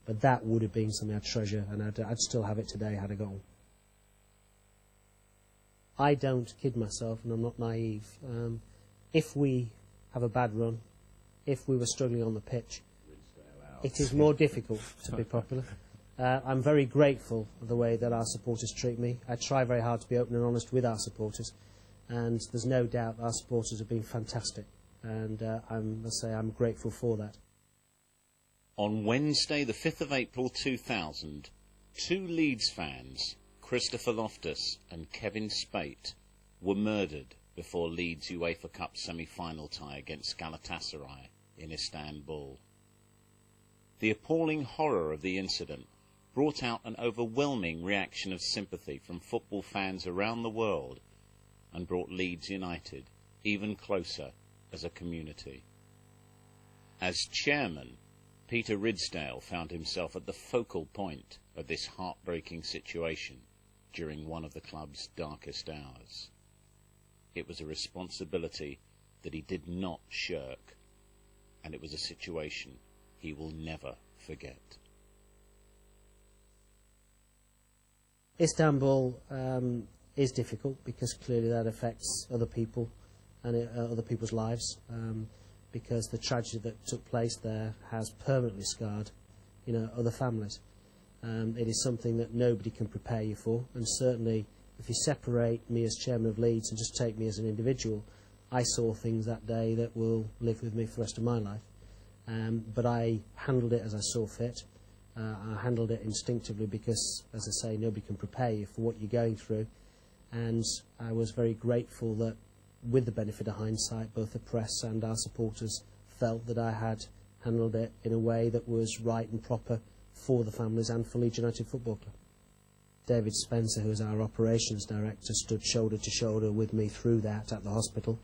But that would have been something I'd treasure, and I'd still have it today had I got one. I don't kid myself, and I'm not naive. If we have a bad run, if we were struggling on the pitch, it is more difficult to be popular. I'm very grateful for the way that our supporters treat me. I try very hard to be open and honest with our supporters, and there's no doubt our supporters have been fantastic, and I'm grateful for that. On Wednesday, the 5th of April 2000, 2 Leeds fans, Christopher Loftus and Kevin Spate, were murdered before Leeds' UEFA Cup semi-final tie against Galatasaray in Istanbul. The appalling horror of the incident brought out an overwhelming reaction of sympathy from football fans around the world and brought Leeds United even closer as a community. As chairman, Peter Ridsdale found himself at the focal point of this heartbreaking situation during one of the club's darkest hours. It was a responsibility that he did not shirk, and it was a situation he will never forget. Istanbul is difficult because clearly that affects other people and other people's lives, because the tragedy that took place there has permanently scarred, other families. It is something that nobody can prepare you for, and certainly if you separate me as chairman of Leeds and just take me as an individual, I saw things that day that will live with me for the rest of my life. But I handled it as I saw fit. I handled it instinctively because, as I say, nobody can prepare you for what you're going through. And I was very grateful that, with the benefit of hindsight, both the press and our supporters felt that I had handled it in a way that was right and proper for the families and for Leeds United Football Club. David Spencer, who was our operations director, stood shoulder to shoulder with me through that at the hospital.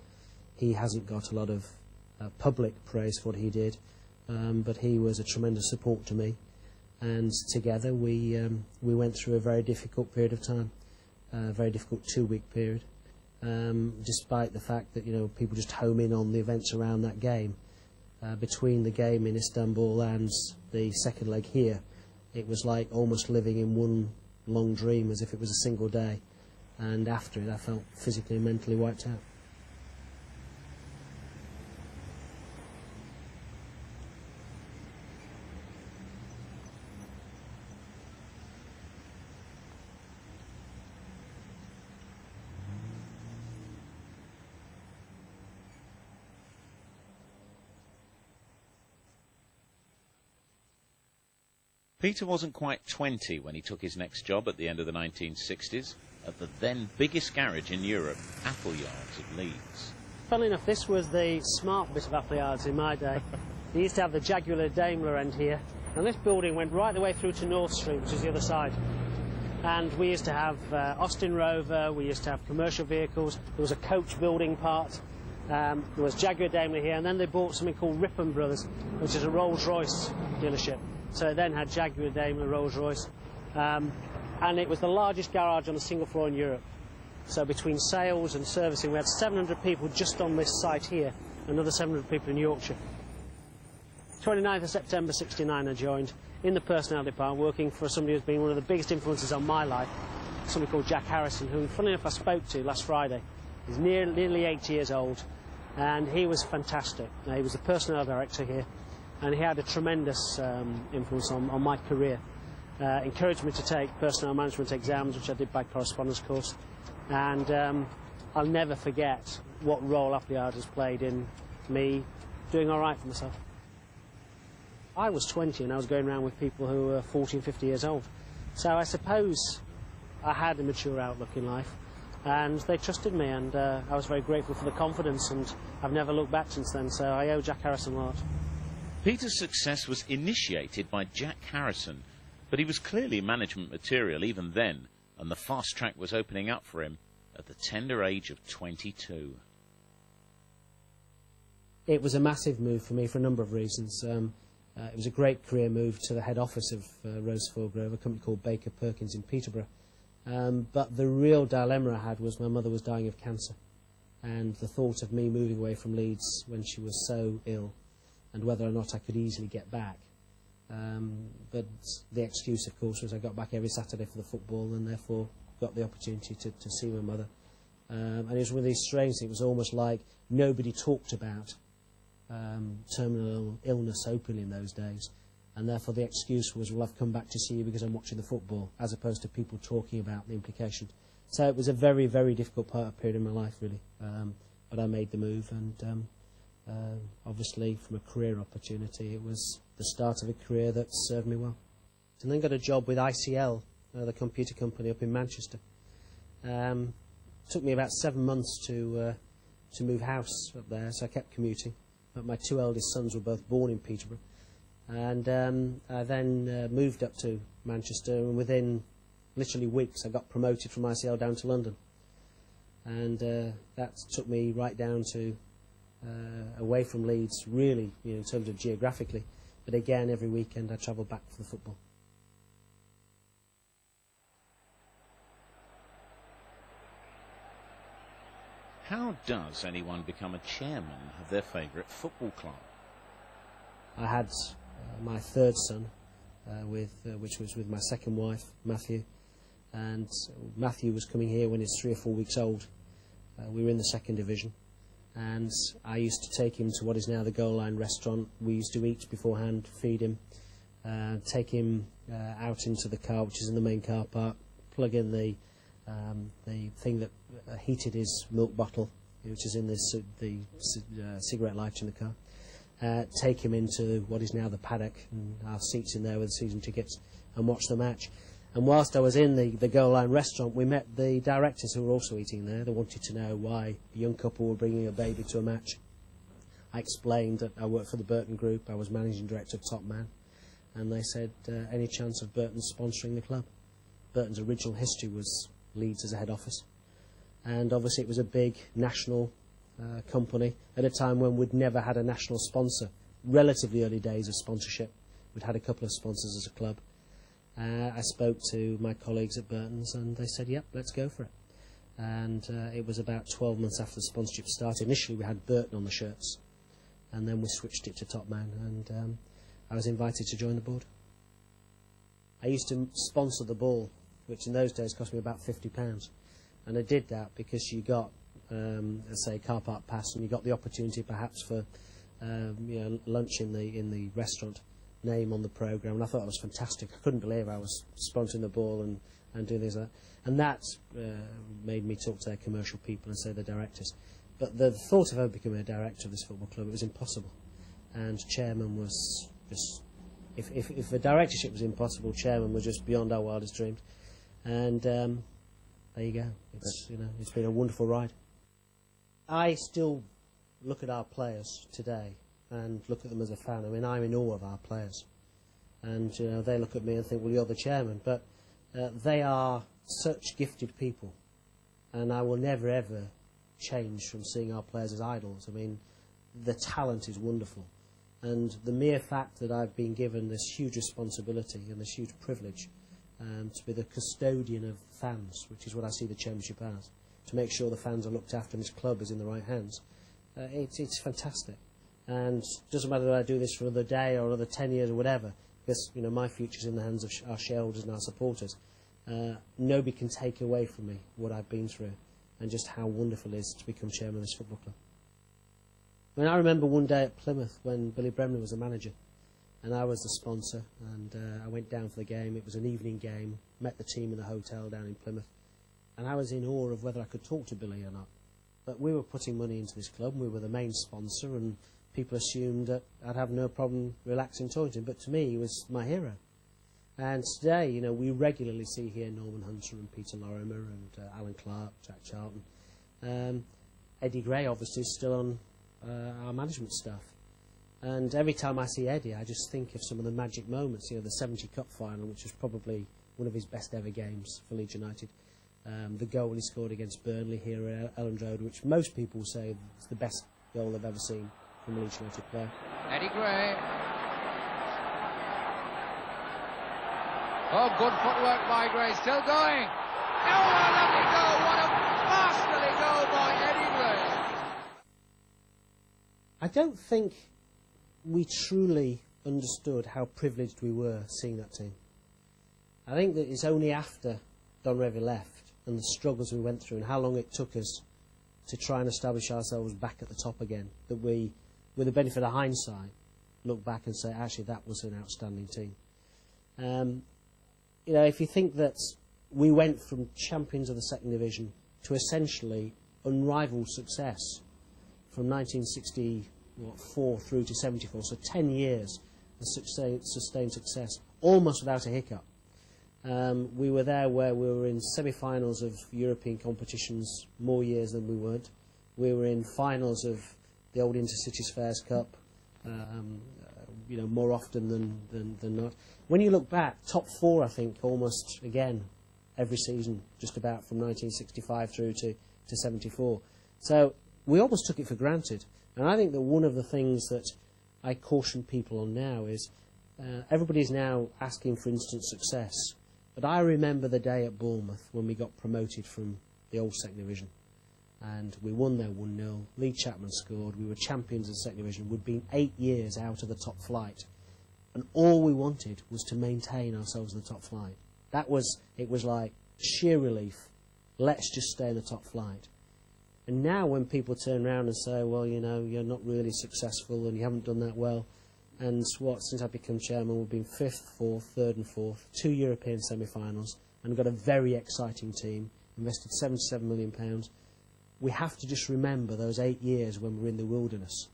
He hasn't got a lot of public praise for what he did, but he was a tremendous support to me. And together we went through a very difficult period of time, a very difficult 2-week period, despite the fact that, you know, people just home in on the events around that game. Between the game in Istanbul and the second leg here, it was like almost living in one long dream, as if it was a single day. And after it, I felt physically and mentally wiped out. Peter wasn't quite 20 when he took his next job at the end of the 1960s at the then biggest garage in Europe, Appleyards of Leeds. Funnily enough, this was the smart bit of Appleyards in my day. They used to have the Jaguar Daimler end here, and this building went right the way through to North Street, which is the other side. And we used to have Austin Rover, we used to have commercial vehicles, there was a coach building part, there was Jaguar Daimler here, and then they bought something called Rippon Brothers, which is a Rolls-Royce dealership. So it then had Jaguar, Daimler, Rolls-Royce, and it was the largest garage on a single floor in Europe. So between sales and servicing, we had 700 people just on this site here, another 700 people in Yorkshire. 29th of September '69 I joined in the personnel department, working for somebody who's been one of the biggest influences on my life, somebody called Jack Harrison, who, funnily enough, I spoke to last Friday. He's nearly 80 years old, and he was fantastic. He was the personnel director here, and he had a tremendous influence on my career. Encouraged me to take personnel management exams, which I did by correspondence course, and I'll never forget what role Appleyard has played in me doing all right for myself. I was 20 and I was going around with people who were 40 and 50 years old, so I suppose I had a mature outlook in life, and they trusted me, and I was very grateful for the confidence, and I've never looked back since then, so I owe Jack Harrison a lot. Peter's success was initiated by Jack Harrison, but he was clearly management material even then, and the fast track was opening up for him at the tender age of 22. It was a massive move for me for a number of reasons. It was a great career move to the head office of Rosefield Grove, a company called Baker Perkins in Peterborough. But the real dilemma I had was my mother was dying of cancer, and the thought of me moving away from Leeds when she was so ill, and whether or not I could easily get back. But the excuse, of course, was I got back every Saturday for the football, and therefore got the opportunity to see my mother. And it was one of these strange things. It was almost like nobody talked about terminal illness openly in those days, and therefore the excuse was, well, I've come back to see you because I'm watching the football, as opposed to people talking about the implication. So it was a very, very difficult period in my life, really. But I made the move, and obviously from a career opportunity, it was the start of a career that served me well. And then got a job with ICL, the computer company up in Manchester. Took me about 7 months to move house up there, so I kept commuting. But my 2 eldest sons were both born in Peterborough, and I then moved up to Manchester, and within literally weeks I got promoted from ICL down to London, and that took me right down to away from Leeds, really, you know, in terms of geographically. But again, every weekend I travelled back for the football. How does anyone become a chairman of their favourite football club? I had my third son, which was with my second wife, Matthew, and Matthew was coming here when he was 3 or 4 weeks old. We were in the second division, and I used to take him to what is now the Goal Line restaurant. We used to eat beforehand, feed him, take him out into the car, which is in the main car park, plug in the thing that heated his milk bottle, which is in the cigarette lighter in the car, take him into what is now the paddock, and our seats in there with the season tickets, and watch the match. And whilst I was in the Goal Line restaurant, we met the directors who were also eating there. They wanted to know why a young couple were bringing a baby to a match. I explained that I worked for the Burton Group, I was managing director of Top Man, and they said, any chance of Burton sponsoring the club? Burton's original history was Leeds as a head office, and obviously it was a big national company at a time when we'd never had a national sponsor. Relatively early days of sponsorship. We'd had a couple of sponsors as a club. I spoke to my colleagues at Burton's and they said, yep, let's go for it. And it was about 12 months after the sponsorship started. Initially we had Burton on the shirts, and then we switched it to Top Man, and I was invited to join the board. I used to sponsor the ball, which in those days cost me about £50, and I did that because you got, let's say, a car park pass, and you got the opportunity perhaps for lunch in the restaurant, name on the programme, and I thought it was fantastic. I couldn't believe I was sponsoring the ball and doing this and that. And that made me talk to their commercial people and say the directors. But the thought of ever becoming a director of this football club, it was impossible. And chairman was just, if the directorship was impossible, chairman was just beyond our wildest dreams. And there you go. It's been a wonderful ride. I still look at our players today and look at them as a fan. I mean, I'm in awe of our players. And they look at me and think, well, you're the chairman. But they are such gifted people. And I will never, ever change from seeing our players as idols. I mean, the talent is wonderful. And the mere fact that I've been given this huge responsibility and this huge privilege to be the custodian of fans, which is what I see the chairmanship as, to make sure the fans are looked after and this club is in the right hands, it's fantastic. And it doesn't matter that I do this for another day or another 10 years or whatever, because my future's in the hands of our shareholders and our supporters. Nobody can take away from me what I've been through and just how wonderful it is to become chairman of this football club. I mean, I remember one day at Plymouth when Billy Bremner was the manager and I was the sponsor, and I went down for the game. It was an evening game, met the team in the hotel down in Plymouth, and I was in awe of whether I could talk to Billy or not. But we were putting money into this club, we were the main sponsor, and people assumed that I'd have no problem relaxing talking to him, but to me he was my hero. And today, we regularly see here Norman Hunter and Peter Lorimer and Alan Clark, Jack Charlton. Eddie Gray obviously is still on our management staff. And every time I see Eddie, I just think of some of the magic moments, the 70 Cup final, which was probably one of his best ever games for Leeds United. The goal he scored against Burnley here at Elland Road, which most people will say is the best goal they've ever seen from a Leeds United player. Eddie Gray. Oh, good footwork by Gray, still going. Oh, what a lovely goal, what a masterly goal by Eddie Gray. I don't think we truly understood how privileged we were seeing that team. I think that it's only after Don Revie left and the struggles we went through and how long it took us to try and establish ourselves back at the top again that we, with the benefit of hindsight, look back and say, actually, that was an outstanding team. If you think that we went from champions of the second division to essentially unrivaled success from 1964 through to 74, so 10 years of sustained success, almost without a hiccup. We were there where we were in semi-finals of European competitions more years than we weren't. We were in finals of the old Intercities Fairs Cup, more often than not. When you look back, top four, I think, almost again every season, just about from 1965 through to 74. So we almost took it for granted. And I think that one of the things that I caution people on now is everybody's now asking for instant success. But I remember the day at Bournemouth when we got promoted from the old second division. And we won there 1-0. Lee Chapman scored. We were champions of the second division. We'd been 8 years out of the top flight. And all we wanted was to maintain ourselves in the top flight. It was like sheer relief. Let's just stay in the top flight. And now when people turn around and say, well, you're not really successful and you haven't done that well, and since I've become chairman, we've been 5th, 4th, 3rd and 4th, 2 European semi-finals, and got a very exciting team, invested £77 million. We have to just remember those 8 years when we were in the wilderness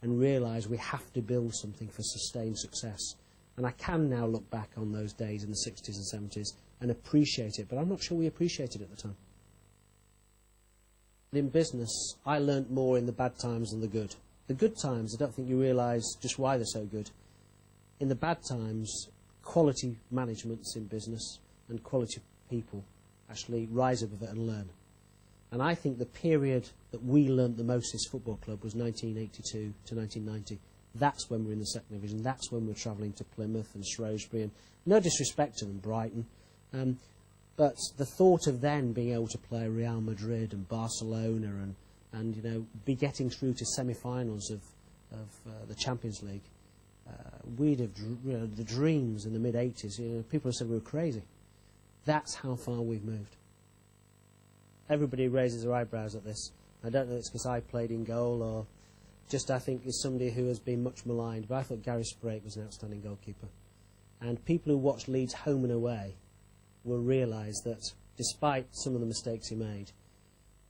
and realise we have to build something for sustained success. And I can now look back on those days in the 60s and 70s and appreciate it, but I'm not sure we appreciated it at the time. In business, I learnt more in the bad times than the good. the good times, I don't think you realise just why they're so good. In the bad times, quality managements in business and quality people actually rise above it and learn. And I think the period that we learnt the most as football club was 1982 to 1990. That's when we were in the second division. That's when we were travelling to Plymouth and Shrewsbury. And no disrespect to them, Brighton. But the thought of then being able to play Real Madrid and Barcelona and you know, be getting through to semi-finals of the Champions League, we'd have the dreams in the mid-80s. You know, people have said we were crazy. That's how far we've moved. Everybody raises their eyebrows at this. I don't know if it's because I played in goal or just I think is somebody who has been much maligned, but I thought Gary Sprake was an outstanding goalkeeper. And people who watch Leeds home and away will realise that despite some of the mistakes he made,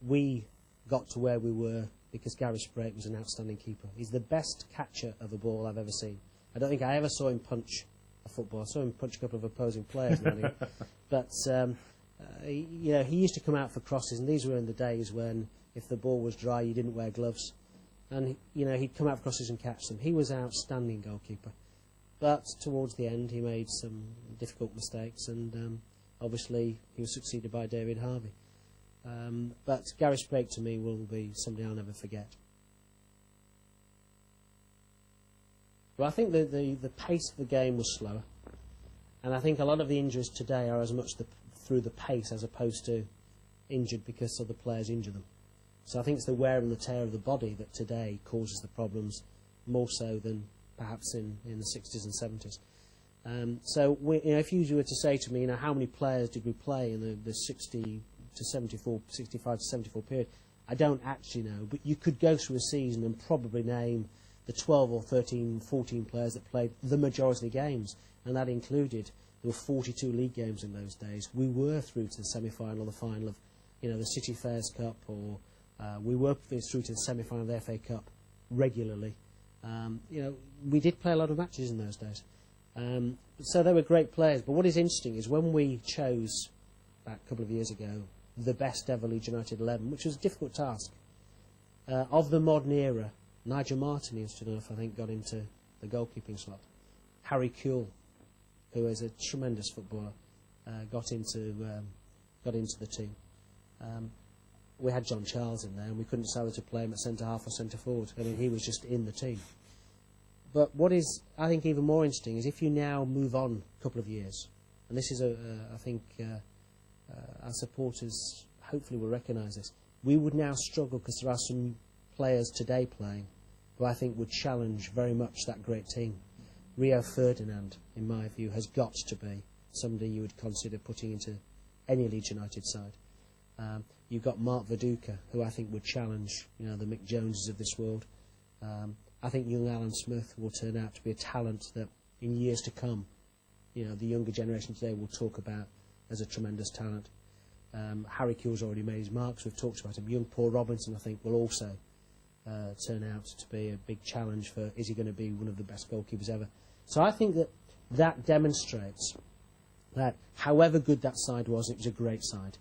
we got to where we were because Gary Sprake was an outstanding keeper. He's the best catcher of a ball I've ever seen. I don't think I ever saw him punch a football. I saw him punch a couple of opposing players. But you know, he used to come out for crosses, and these were in the days when if the ball was dry, you didn't wear gloves. And you know, he'd come out for crosses and catch them. He was an outstanding goalkeeper. But towards the end, he made some difficult mistakes, and obviously he was succeeded by David Harvey. But Gary Sprake to me will be somebody I'll never forget. Well, I think the pace of the game was slower, and I think a lot of the injuries today are as much through the pace as opposed to injured because other players injure them. So I think it's the wear and the tear of the body that today causes the problems more so than perhaps in the 60s and 70s. So you know, if you were to say to me, you know, how many players did we play in the 60 to 74, 65 to 74 period, I don't actually know, but you could go through a season and probably name the 12 or 13, 14 players that played the majority of games, and that included, there were 42 league games in those days. We were through to the semi-final, the final of, you know, the City Fairs Cup, or we were through to the semi-final of the FA Cup regularly. You know, we did play a lot of matches in those days. So they were great players, but what is interesting is when we chose, about a couple of years ago, the best ever Leeds United 11, which was a difficult task, of the modern era, Nigel Martin, interestingly enough, I think, got into the goalkeeping slot. Harry Kewell, who is a tremendous footballer, got into the team. We had John Charles in there, and we couldn't decide whether to play him at centre-half or centre-forward. I mean, he was just in the team. But what is, I think, even more interesting is if you now move on a couple of years, and this is, I think, our supporters hopefully will recognise this, we would now struggle because there are some players today playing who I think would challenge very much that great team. Rio Ferdinand, in my view, has got to be somebody you would consider putting into any Leeds United side. You've got Mark Viduka, who I think would challenge, you know, the Mick Joneses of this world. I think young Alan Smith will turn out to be a talent that, in years to come, you know, the younger generation today will talk about as a tremendous talent. Harry Kewell's already made his marks. We've talked about him. Young Paul Robinson, I think, will also turn out to be a big challenge for, is he going to be one of the best goalkeepers ever? So I think that demonstrates that however good that side was, it was a great side.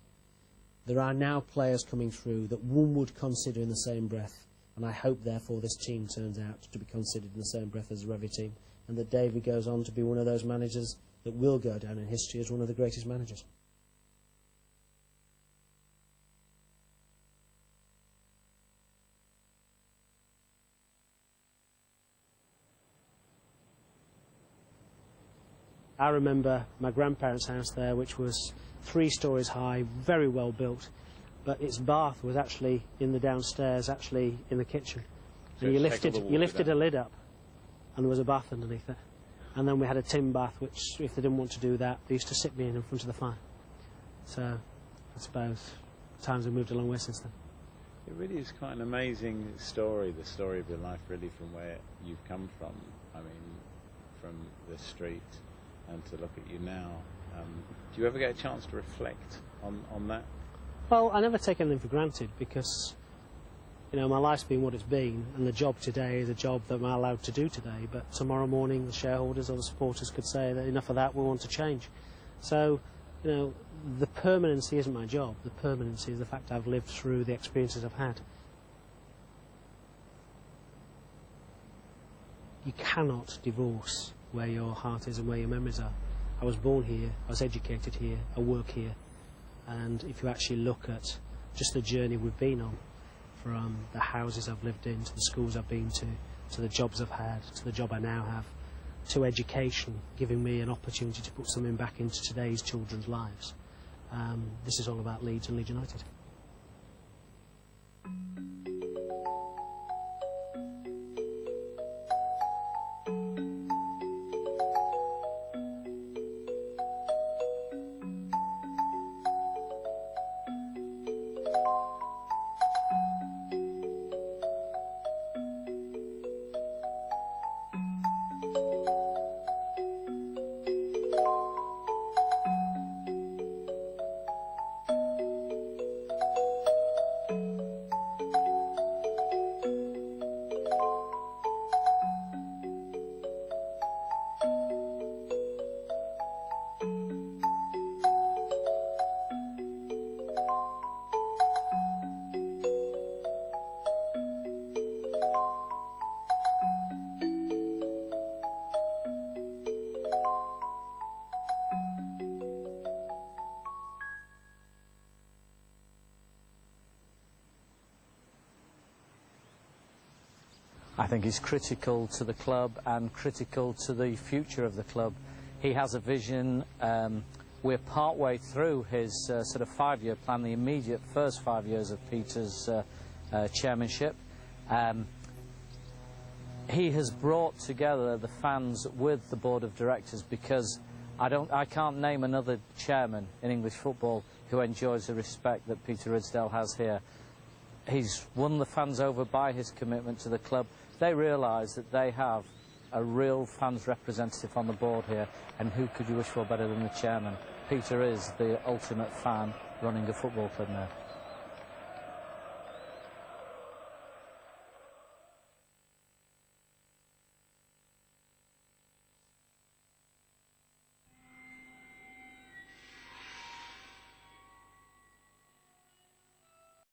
There are now players coming through that one would consider in the same breath, and I hope therefore this team turns out to be considered in the same breath as the REVIE team, and that David goes on to be one of those managers that will go down in history as one of the greatest managers. I remember my grandparents' house there, which was 3 stories high, very well built, but its bath was actually in the downstairs, actually in the kitchen. So and you lifted a lid up, and there was a bath underneath it. And then we had a tin bath, which, if they didn't want to do that, they used to sit me in front of the fire. So I suppose times have moved a long way since then. It really is quite an amazing story, the story of your life, really, from where you've come from. I mean, from the street, and to look at you now. Do you ever get a chance to reflect on that? Well, I never take anything for granted because, you know, my life's been what it's been, and the job today is a job that I'm allowed to do today. But tomorrow morning, the shareholders or the supporters could say that enough of that, we want to change. So, you know, the permanency isn't my job. The permanency is the fact I've lived through the experiences I've had. you cannot divorce where your heart is and where your memories are. I was born here, I was educated here, I work here, and if you actually look at just the journey we've been on, from the houses I've lived in, to the schools I've been to the jobs I've had, to the job I now have, to education, giving me an opportunity to put something back into today's children's lives. This is all about Leeds and Leeds United. I think he's critical to the club and critical to the future of the club. He has a vision. We're partway through his sort of 5-year plan, the immediate first 5 years of Peter's chairmanship. He has brought together the fans with the board of directors, because I can't name another chairman in English football who enjoys the respect that Peter Ridsdale has here. He's won the fans over by his commitment to the club. They realise that they have a real fans representative on the board here, and who could you wish for better than the chairman? Peter is the ultimate fan running a football club now.